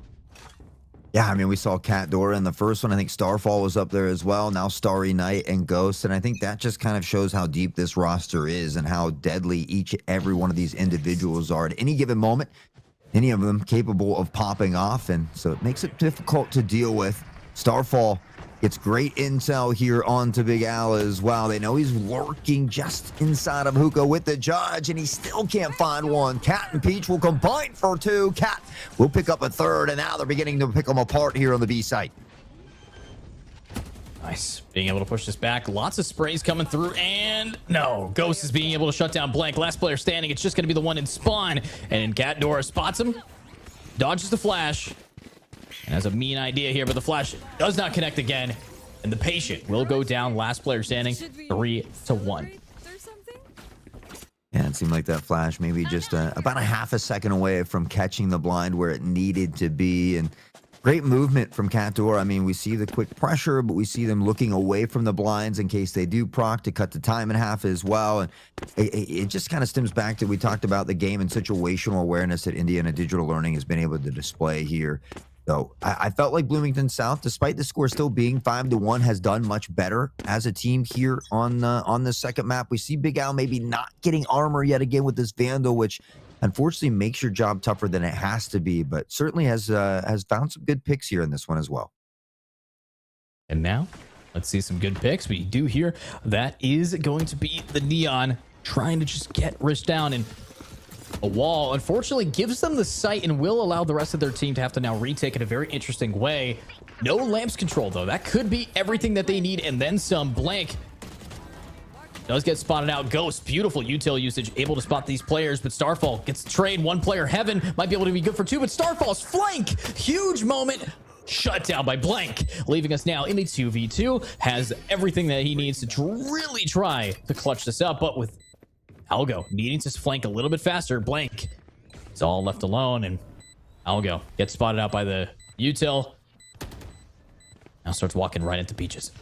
Yeah, I mean, we saw Cat Dora in the first one. I think Starfall was up there as well. Now Starry Night and Ghost. And I think that just kind of shows how deep this roster is and how deadly every one of these individuals are at any given moment. Any of them capable of popping off. And so it makes it difficult to deal with. Starfall gets great intel here onto Big Al as well. They know he's lurking just inside of Hookah with the judge, and he still can't find one. Cat and Peach will combine for 2. Cat will pick up a 3rd, and now they're beginning to pick them apart here on the B site. Nice. Being able to push this back. Lots of sprays coming through, and no. Ghost is being able to shut down Blank. Last player standing. It's just going to be the one in spawn, and Cat Dora spots him, dodges the flash, and has a mean idea here, but the flash does not connect again. And the patient will go down. Last player standing, 3-1. Yeah, it seemed like that flash maybe just about a half a second away from catching the blind where it needed to be. And great movement from Cat Dora. I mean, we see the quick pressure, but we see them looking away from the blinds in case they do proc to cut the time in half as well. And it just kind of stems back to, we talked about the game and situational awareness that Indiana Digital Learning has been able to display here. So I felt like Bloomington South, despite the score still being 5-1, has done much better as a team here on the second map. We see Big Al maybe not getting armor yet again with this Vandal, which unfortunately makes your job tougher than it has to be, but certainly has found some good picks here in this one as well. And now let's see some good picks. We do hear that is going to be the Neon trying to just get Rich down, and a wall unfortunately gives them the sight and will allow the rest of their team to have to now retake in a very interesting way. No lamps control though. That could be everything that they need and then some. Blank does get spotted out. Ghost, beautiful util usage, able to spot these players, but Starfall gets the trade. 1 player, Heaven, might be able to be good for 2, but Starfall's flank, huge moment, shut down by Blank, leaving us now in the 2v2. Has everything that he needs to really try to clutch this up, but with Algo needing to flank a little bit faster, Blank is all left alone, and Algo gets spotted out by the util. Now starts walking right into Peaches.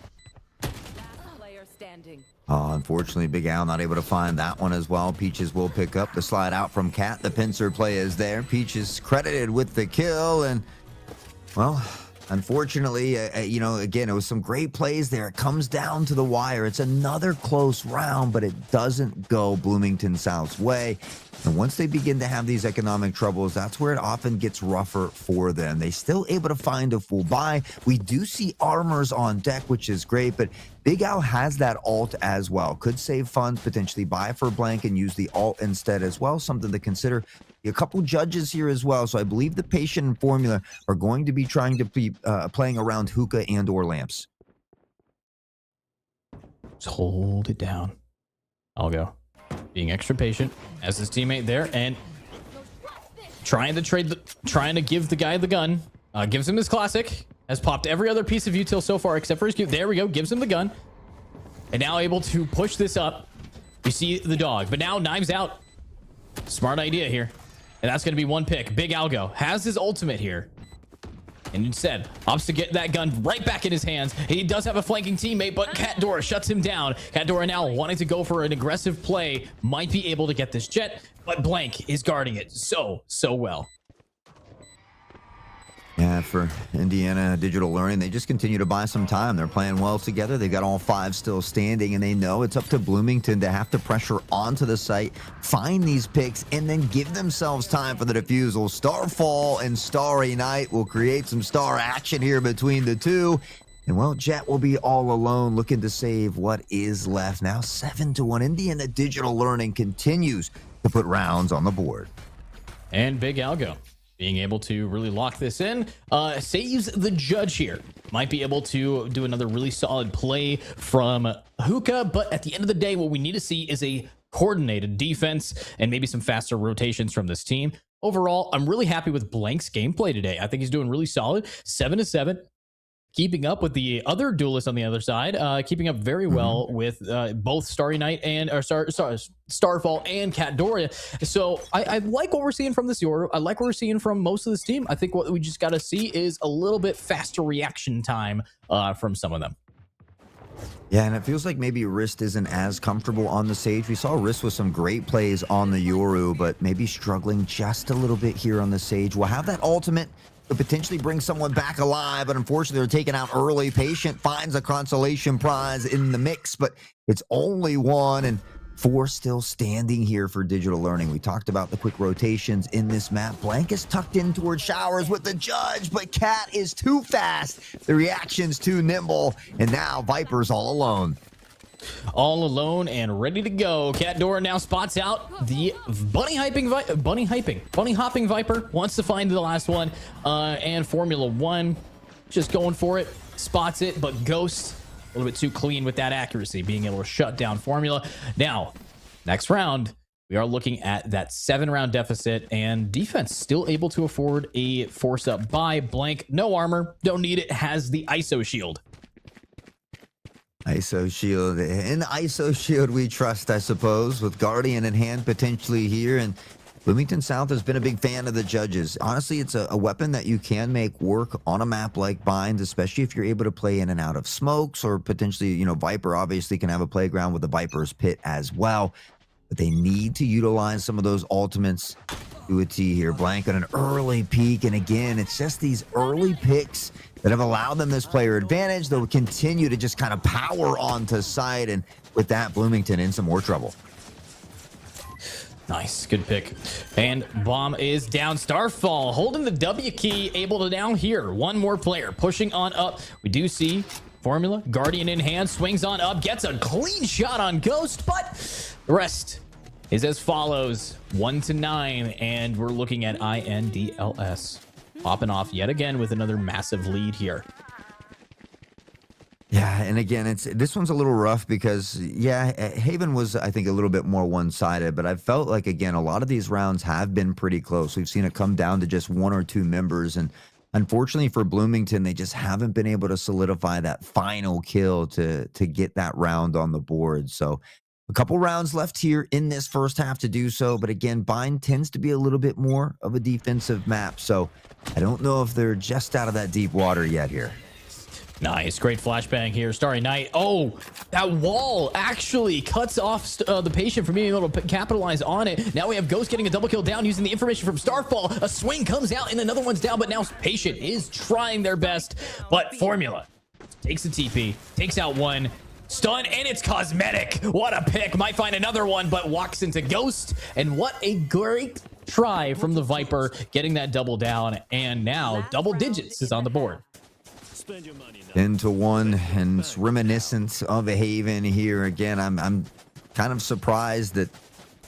Unfortunately, Big Al not able to find that one as well. Peaches will pick up the slide out from Cat. The pincer play is there. Peaches credited with the kill, and well, unfortunately, you know, again, it was some great plays there. It comes down to the wire. It's another close round, but it doesn't go Bloomington South's way. And once they begin to have these economic troubles, that's where it often gets rougher for them. They still able to find a full buy. We do see armors on deck, which is great, but Big Al has that alt as well. Could save funds, potentially buy for Blank and use the alt instead as well. Something to consider. A couple judges here as well, so I believe the patient and formula are going to be trying to be playing around hookah and or lamps. Just hold it down. I'll go. Being extra patient as his teammate there, and trying to give the guy the gun. Gives him his classic. Has popped every other piece of util so far except for his Q. There we go. Gives him the gun, and now able to push this up. You see the dog, but now knives out. Smart idea here. And that's going to be 1 pick. Big Algo has his ultimate here, and instead opts to get that gun right back in his hands. He does have a flanking teammate, but Cat Dora shuts him down. Cat Dora now wanting to go for an aggressive play. Might be able to get this jet, but Blank is guarding it so well. Yeah, for Indiana Digital Learning, they just continue to buy some time. They're playing well together. They've got all 5 still standing, and they know it's up to Bloomington to have to pressure onto the site, find these picks, and then give themselves time for the defusal. Starfall and Starry Night will create some star action here between the two. And, well, Jet will be all alone looking to save what is left. Now 7-1. Indiana Digital Learning continues to put rounds on the board. And Big Algo being able to really lock this in, saves the judge here. Might be able to do another really solid play from Hookah, but at the end of the day, what we need to see is a coordinated defense and maybe some faster rotations from this team. Overall, I'm really happy with Blank's gameplay today. I think he's doing really solid. 7-7. keeping up with the other duelists on the other side, keeping up very well with both Starry Night and Starfall and Cat Doria. So I like what we're seeing from this Yoru. I like what we're seeing from most of this team. I think what we just got to see is a little bit faster reaction time from some of them. Yeah, and it feels like maybe Wrist isn't as comfortable on the Sage. We saw Wrist with some great plays on the Yoru, but maybe struggling just a little bit here on the Sage. We'll have that ultimate to potentially bring someone back alive, but unfortunately they're taken out early. Patient finds a consolation prize in the mix, but it's only one, and 4 still standing here for Digital Learning. We talked about the quick rotations in this map. Blank is tucked in towards Showers with the Judge, but Cat is too fast. The reaction's too nimble, and now Viper's all alone. All alone and ready to go. Cat Dora now spots out the bunny hopping Viper. Wants to find the last one. And Formula 1 just going for it. Spots it, but Ghost a little bit too clean with that accuracy, being able to shut down Formula. Now, next round, we are looking at that 7-round deficit, and defense still able to afford a force up by Blank. No armor, don't need it, has the ISO shield. ISO shield. In ISO shield we trust, I suppose, with Guardian in hand potentially here. And Bloomington South has been a big fan of the Judges. Honestly, it's a weapon that you can make work on a map like Bind, especially if you're able to play in and out of smokes, or potentially, you know, Viper obviously can have a playground with the Viper's Pit as well. But they need to utilize some of those ultimates to a T here. Blank on an early peak, and again, it's just these early picks that have allowed them this player advantage. They'll continue to just kind of power onto site, and with that, Bloomington in some more trouble. Nice, good pick. And bomb is down. Starfall holding the W key, able to now hear one more player pushing on up. We do see Formula, Guardian in hand, swings on up, gets a clean shot on Ghost, but the rest is as follows: 1-9, and we're looking at INDLS popping off yet again with another massive lead here. Yeah, and again, this one's a little rough because, yeah, Haven was, I think, a little bit more one-sided, but I felt like, again, a lot of these rounds have been pretty close. We've seen it come down to just 1 or 2 members, and unfortunately for Bloomington, they just haven't been able to solidify that final kill to get that round on the board. So a couple rounds left here in this first half to do so, but again, Bind tends to be a little bit more of a defensive map, so I don't know if they're just out of that deep water yet here. Nice, great flashbang here. Starry Night. Oh, that wall actually cuts off the Patient from being able to capitalize on it. Now we have Ghost getting a double kill down using the information from Starfall. A swing comes out and another one's down, but now Patient is trying their best. But Formula takes the TP, takes out one, stun, and it's cosmetic. What a pick. Might find another one, but walks into Ghost. And what a great try from the Viper, getting that double down. And now double digits is on the board. 10-1, and it's reminiscent of a Haven here. Again, I'm kind of surprised that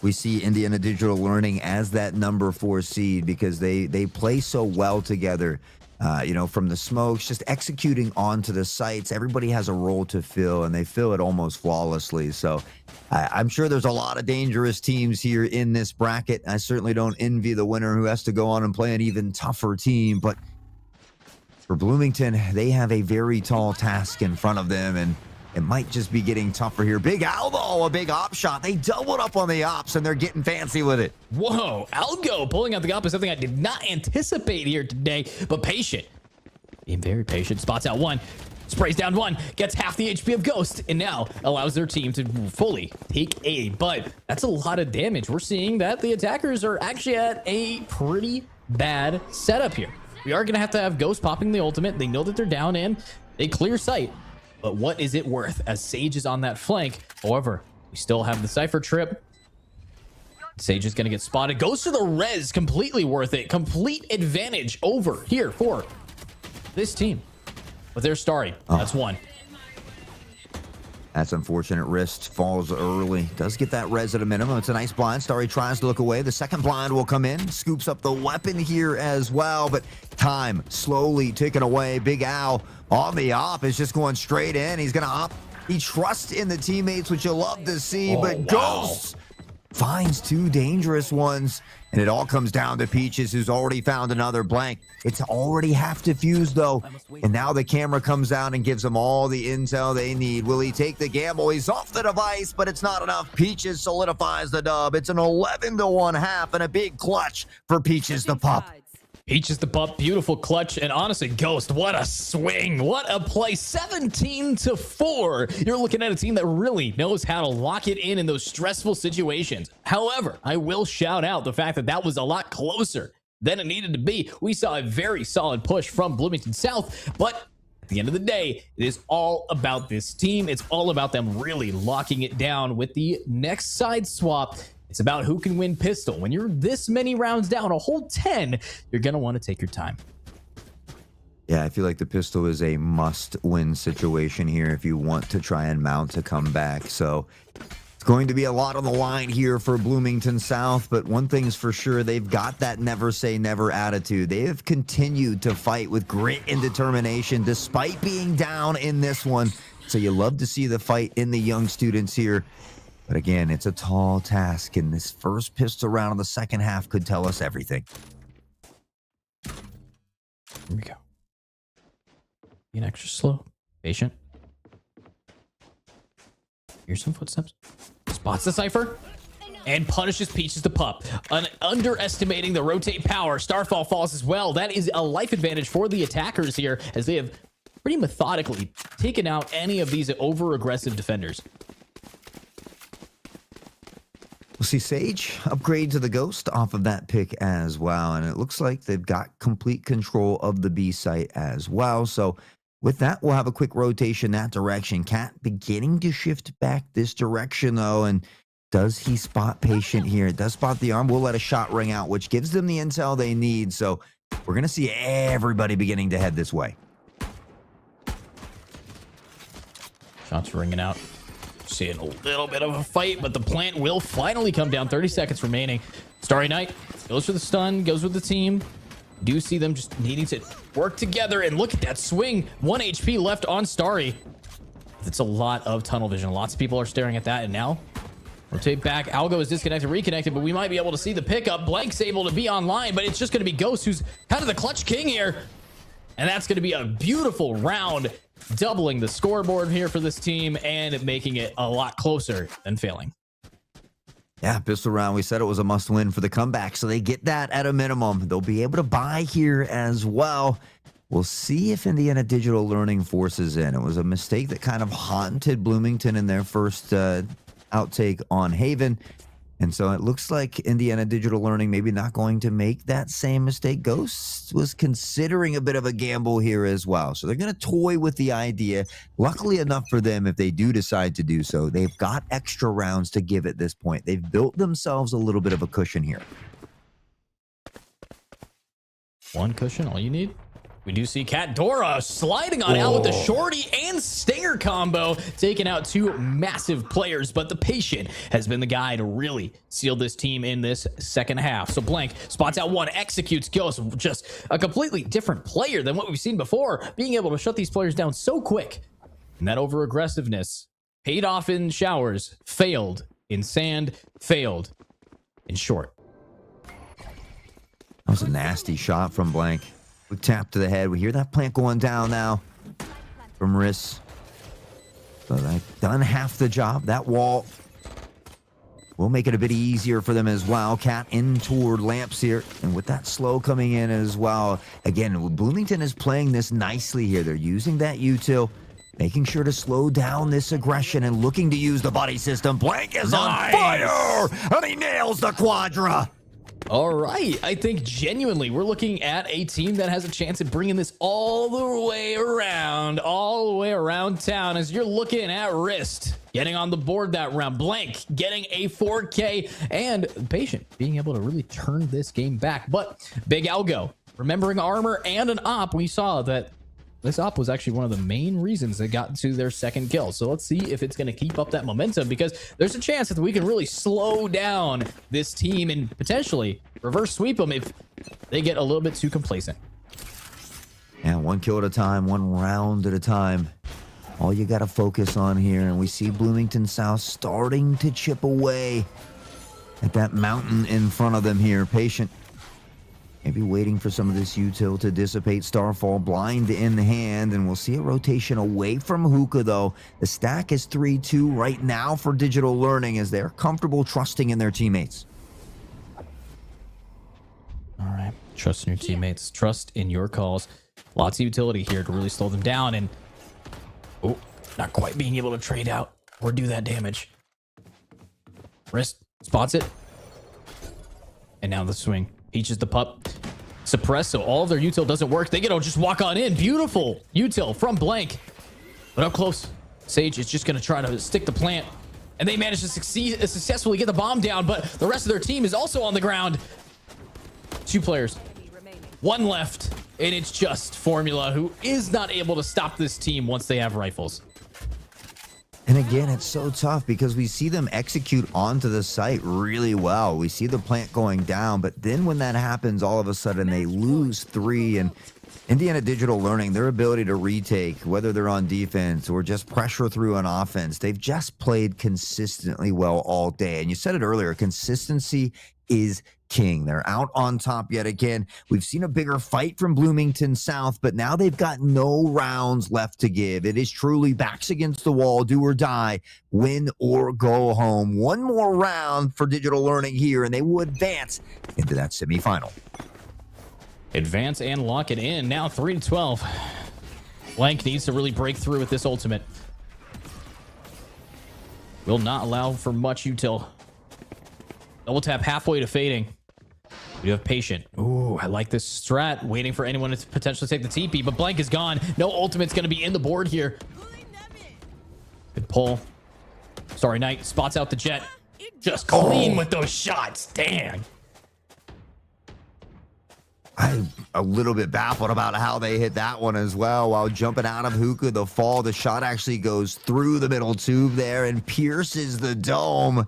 we see Indiana Digital Learning as that number 4 seed, because they play so well together. You know, from the smokes, just executing onto the sites. Everybody has a role to fill, and they fill it almost flawlessly. So I'm sure there's a lot of dangerous teams here in this bracket. I certainly don't envy the winner who has to go on and play an even tougher team, but for Bloomington, they have a very tall task in front of them, and it might just be getting tougher here. Big Al, though, a big op shot. They doubled up on the ops, and they're getting fancy with it. Whoa, Algo pulling out the op is something I did not anticipate here today, but Patient, being very patient, spots out one, sprays down one, gets half the HP of Ghost, and now allows their team to fully take A. But that's a lot of damage. We're seeing that the attackers are actually at a pretty bad setup here. We are going to have Ghost popping the ultimate. They know that they're down in. They clear sight. But what is it worth as Sage is on that flank? However, we still have the Cypher trip. Sage is going to get spotted. Goes to the res. Completely worth it. Complete advantage over here for this team. But there's Starry. That's one. That's unfortunate. Wrist falls early. Does get that res at a minimum. It's a nice blind. Starry tries to look away. The second blind will come in. Scoops up the weapon here as well. But time slowly ticking away. Big Al on the op is just going straight in. He's going to op. He trusts in the teammates, which you'll love to see. But Ghost finds two dangerous ones, and it all comes down to Peaches, who's already found another blank. It's already half defused, though, and now the camera comes down and gives them all the intel they need. Will he take the gamble? He's off the device, but it's not enough. Peaches solidifies the dub. It's an 11-1 half and a big clutch for Peaches the Pup. Peaches the Pup, beautiful clutch, and honestly, Ghost, what a swing, what a play, 17-4. You're looking at a team that really knows how to lock it in those stressful situations. However, I will shout out the fact that that was a lot closer than it needed to be. We saw a very solid push from Bloomington South, but at the end of the day, it is all about this team. It's all about them really locking it down with the next side swap. It's about who can win pistol. When you're this many rounds down, a whole 10, you're going to want to take your time. Yeah, I feel like the pistol is a must-win situation here if you want to try and mount a comeback. So it's going to be a lot on the line here for Bloomington South, but one thing's for sure, they've got that never say never attitude. They have continued to fight with grit and determination despite being down in this one. So you love to see the fight in the young students here. But again, it's a tall task, and this first pistol round of the second half could tell us everything. Here we go. Being extra slow, patient. Here's some footsteps. Spots the Cypher and punishes Peaches the Pup. Underestimating the rotate power. Starfall falls as well. That is a life advantage for the attackers here, as they have pretty methodically taken out any of these over-aggressive defenders. We'll see Sage upgrade to the Ghost off of that pick as well. And it looks like they've got complete control of the B site as well. So with that, we'll have a quick rotation that direction. Cat beginning to shift back this direction, though. And does he spot Patient here? It does spot the arm. We'll let a shot ring out, which gives them the intel they need. So we're going to see everybody beginning to head this way. Shots ringing out. Seeing a little bit of a fight, but the plant will finally come down. 30 seconds remaining. Starry Night goes for the stun, goes with the team. Do see them just needing to work together, and look at that swing. 1 HP left on Starry. That's a lot of tunnel vision. Lots of people are staring at that, and now rotate back. Algo is disconnected, reconnected, but we might be able to see the pickup. Blank's able to be online, but it's just going to be Ghost, who's kind of the clutch king here. And that's going to be a beautiful round, doubling the scoreboard here for this team and making it a lot closer than failing. Yeah, pistol round. We said it was a must win for the comeback, so they get that at a minimum. They'll be able to buy here as well. We'll see if Indiana Digital Learning forces in. It was a mistake that kind of haunted Bloomington in their first outtake on Haven. And so it looks like Indiana Digital Learning maybe not going to make that same mistake. Ghost was considering a bit of a gamble here as well. So they're going to toy with the idea. Luckily enough for them, if they do decide to do so, they've got extra rounds to give at this point. They've built themselves a little bit of a cushion here. One cushion, all you need. We do see Cat Dora sliding on out with the shorty and stinger combo, taking out two massive players, but the Patient has been the guy to really seal this team in this second half. So Blank spots out one, executes Ghost, just a completely different player than what we've seen before, being able to shut these players down so quick. And that over aggressiveness paid off in showers, failed in sand, failed in short. That was a nasty shot from Blank. Quick tap to the head. We hear that plant going down now from Riss. So they've done half the job. That wall will make it a bit easier for them as well. Cat in toward lamps here. And with that slow coming in as well. Again, Bloomington is playing this nicely here. They're using that util, making sure to slow down this aggression and looking to use the buddy system. Blank is on fire! And he nails the Quadra! All right, I think genuinely we're looking at a team that has a chance at bringing this all the way around town, as you're looking at Wrist getting on the board that round, Blank getting a 4K, and Patient being able to really turn this game back. But Big Algo, remembering armor and an op, we saw that this op was actually one of the main reasons they got to their second kill. So let's see if it's going to keep up that momentum, because there's a chance that we can really slow down this team and potentially reverse sweep them if they get a little bit too complacent. And one kill at a time, one round at a time. All you got to focus on here. And we see Bloomington South starting to chip away. at that mountain in front of them here. Patient. Maybe waiting for some of this util to dissipate. Starfall blind in the hand, and we'll see a rotation away from Hookah, though. The stack is 3-2 right now for Digital Learning as they're comfortable trusting in their teammates. All right. Trust in your teammates. Trust in your calls. Lots of utility here to really slow them down, and not quite being able to trade out or do that damage. Wrist spots it. And now the swing. Peaches the pup. Suppress, so all of their util doesn't work. They get to just walk on in. Beautiful util from Blank. But up close, Sage is just going to try to stick the plant. And they manage to successfully get the bomb down, but the rest of their team is also on the ground. 2 players. 1 left. And it's just Formula, who is not able to stop this team once they have rifles. And again, it's so tough because we see them execute onto the site really well. We see the plant going down, but then when that happens, all of a sudden they lose 3. And Indiana Digital Learning, their ability to retake, whether they're on defense or just pressure through an offense, they've just played consistently well all day. And you said it earlier, consistency is king. They're out on top yet again. We've seen a bigger fight from Bloomington South, but now they've got no rounds left to give. It is truly backs against the wall, do or die, win or go home. One more round for Digital Learning here, and they will advance into that semifinal. Advance and lock it in. Now 3-12. Blank needs to really break through with this ultimate. Will not allow for much util. Double tap halfway to fading. We have Patient. Ooh, I like this strat. Waiting for anyone to potentially take the TP, but Blank is gone. No ultimate's going to be in the board here. Good pull. Starry Night spots out the jet. Just clean with those shots. Dang. I'm a little bit baffled about how they hit that one as well. While jumping out of Hookah, the fall, the shot actually goes through the middle tube there and pierces the dome.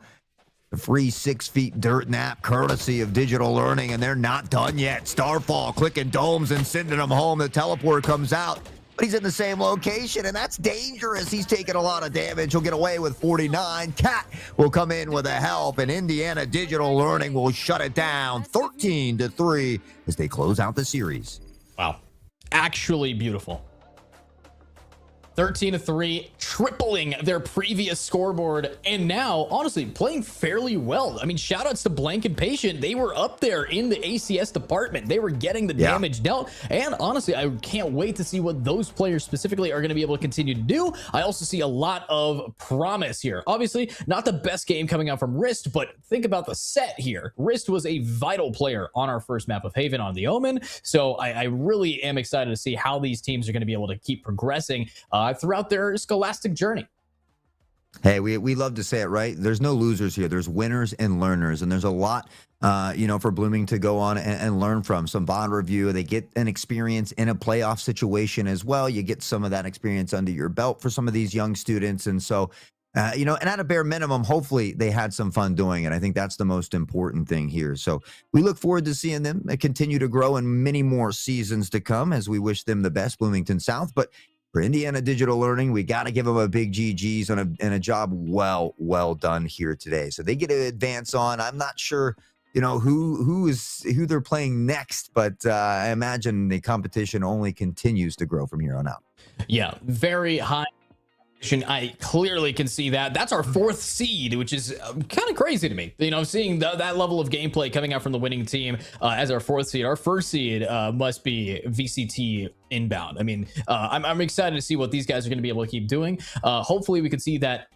The free 6 feet dirt nap courtesy of Digital Learning, and they're not done yet. Starfall clicking domes and sending them home. The teleport comes out, but he's in the same location, and that's dangerous. He's taking a lot of damage. He'll get away with 49. Cat will come in with a help, and Indiana Digital Learning will shut it down 13-3 as they close out the series. Wow. Actually beautiful. 13-3, tripling their previous scoreboard, and now honestly playing fairly well. I mean, shout outs to Blank and Patient. They were up there in the ACS department. They were getting the damage dealt, and honestly, I can't wait to see what those players specifically are going to be able to continue to do. I also see a lot of promise here. Obviously, not the best game coming out from Wrist, but think about the set here. Wrist was a vital player on our first map of Haven on the Omen, so I really am excited to see how these teams are going to be able to keep progressing throughout their scholastic journey. Hey, we love to say it, right? There's no losers here. There's winners and learners, and there's a lot, for Blooming to go on and learn from. Some bond review. They get an experience in a playoff situation as well. You get some of that experience under your belt for some of these young students, and so, and at a bare minimum, hopefully they had some fun doing it. I think that's the most important thing here. So we look forward to seeing them continue to grow in many more seasons to come as we wish them the best, Bloomington South. But for Indiana Digital Learning, we got to give them a big GG's on a job well done here today. So they get to advance on. I'm not sure, who they're playing next, but I imagine the competition only continues to grow from here on out. Yeah, very high. I clearly can see that. That's our 4th seed, which is kind of crazy to me. Seeing that level of gameplay coming out from the winning team as our 4th seed. Our 1st seed must be VCT inbound. I mean, I'm excited to see what these guys are going to be able to keep doing. Hopefully, we can see that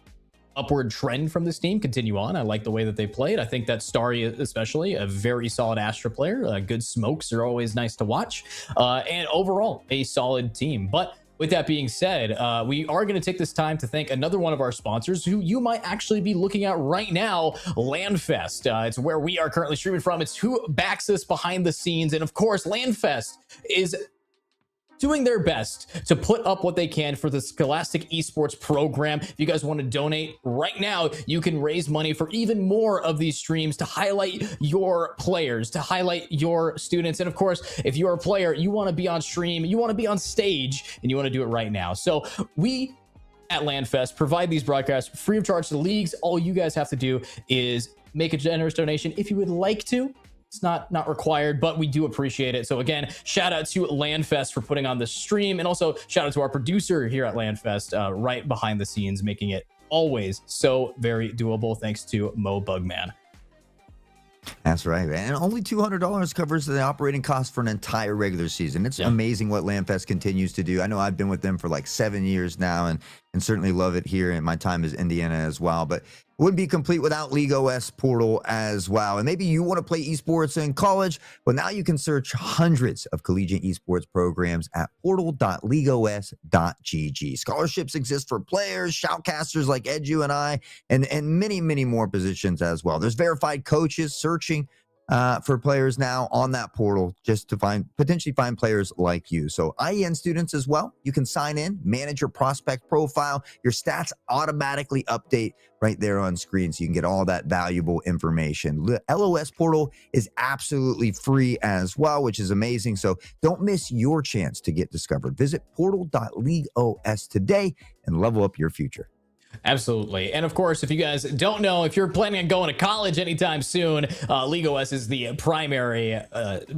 upward trend from this team continue on. I like the way that they played. I think that Starry, especially, a very solid Astra player. Good smokes are always nice to watch. And overall, a solid team. But with that being said, we are going to take this time to thank another one of our sponsors who you might actually be looking at right now, LandFest. It's where we are currently streaming from. It's who backs us behind the scenes. And of course, LandFest is doing their best to put up what they can for the Scholastic Esports program. If you guys want to donate right now, you can raise money for even more of these streams to highlight your players, to highlight your students. And of course, if you're a player, you want to be on stream, you want to be on stage, and you want to do it right now. So we at LandFest provide these broadcasts free of charge to the leagues. All you guys have to do is make a generous donation if you would like to. It's not required, but we do appreciate it. So again, shout out to LandFest for putting on the stream, and also shout out to our producer here at LandFest, right behind the scenes, making it always so very doable. Thanks to Mo Bugman. That's right. And only $200 covers the operating cost for an entire regular season. It's amazing what LandFest continues to do. I know I've been with them for like 7 years now, and certainly love it here in my time as Indiana as well. But it wouldn't be complete without League OS Portal as well. And maybe you want to play esports in college. Well, now you can search hundreds of collegiate esports programs at portal.leagueos.gg. Scholarships exist for players, shoutcasters like Edu and I, and many, many more positions as well. There's verified coaches searching for players now on that portal, just to potentially find players like you. So IHSEN students as well, you can sign in, manage your prospect profile. Your stats automatically update right there on screen, so you can get all that valuable information. The LOS portal is absolutely free as well, which is amazing. So don't miss your chance to get discovered. Visit portal.leagueos today and level up your future. Absolutely. And of course, if you guys don't know, if you're planning on going to college anytime soon, League OS is the primary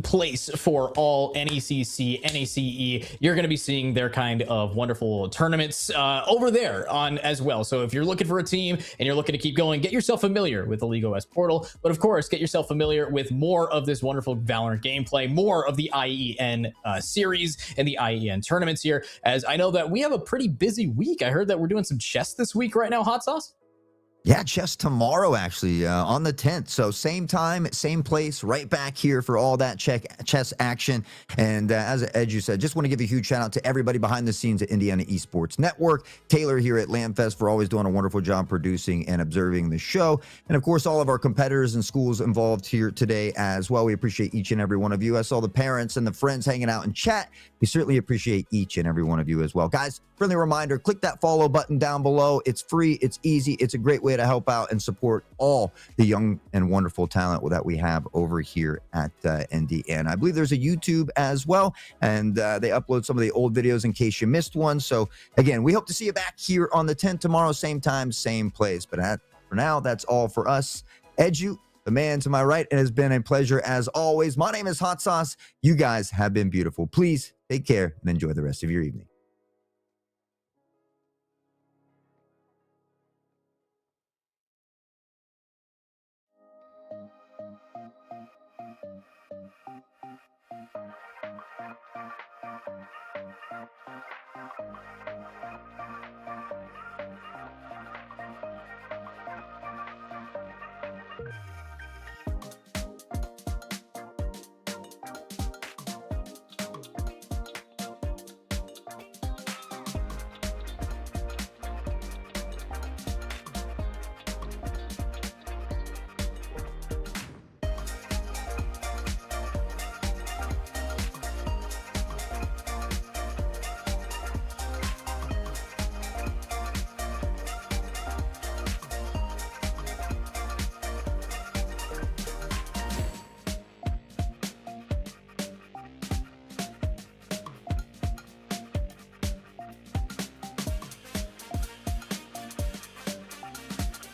place for all NECC, NACE. You're going to be seeing their kind of wonderful tournaments over there on as well. So if you're looking for a team and you're looking to keep going, get yourself familiar with the League OS portal. But of course, get yourself familiar with more of this wonderful Valorant gameplay, more of the IEN series and the IEN tournaments here, as I know that we have a pretty busy week. I heard that we're doing some chess this week right now, Hot Sauce? Yeah, chess tomorrow, actually, on the 10th. So same time, same place, right back here for all that chess action. And as Edu said, just want to give a huge shout out to everybody behind the scenes at Indiana Esports Network. Taylor here at LandFest for always doing a wonderful job producing and observing the show. And of course, all of our competitors and schools involved here today as well. We appreciate each and every one of you. I saw the parents and the friends hanging out in chat. We certainly appreciate each and every one of you as well. Guys, friendly reminder, click that follow button down below. It's free, it's easy, it's a great way to help out and support all the young and wonderful talent that we have over here at Indiana. I believe there's a YouTube as well, and they upload some of the old videos in case you missed one. So again, we hope to see you back here on the 10th tomorrow, same time, same place. But for now, that's all for us. Edu, the man to my right, it has been a pleasure as always. My name is Hot Sauce. You guys have been beautiful. Please take care and enjoy the rest of your evening.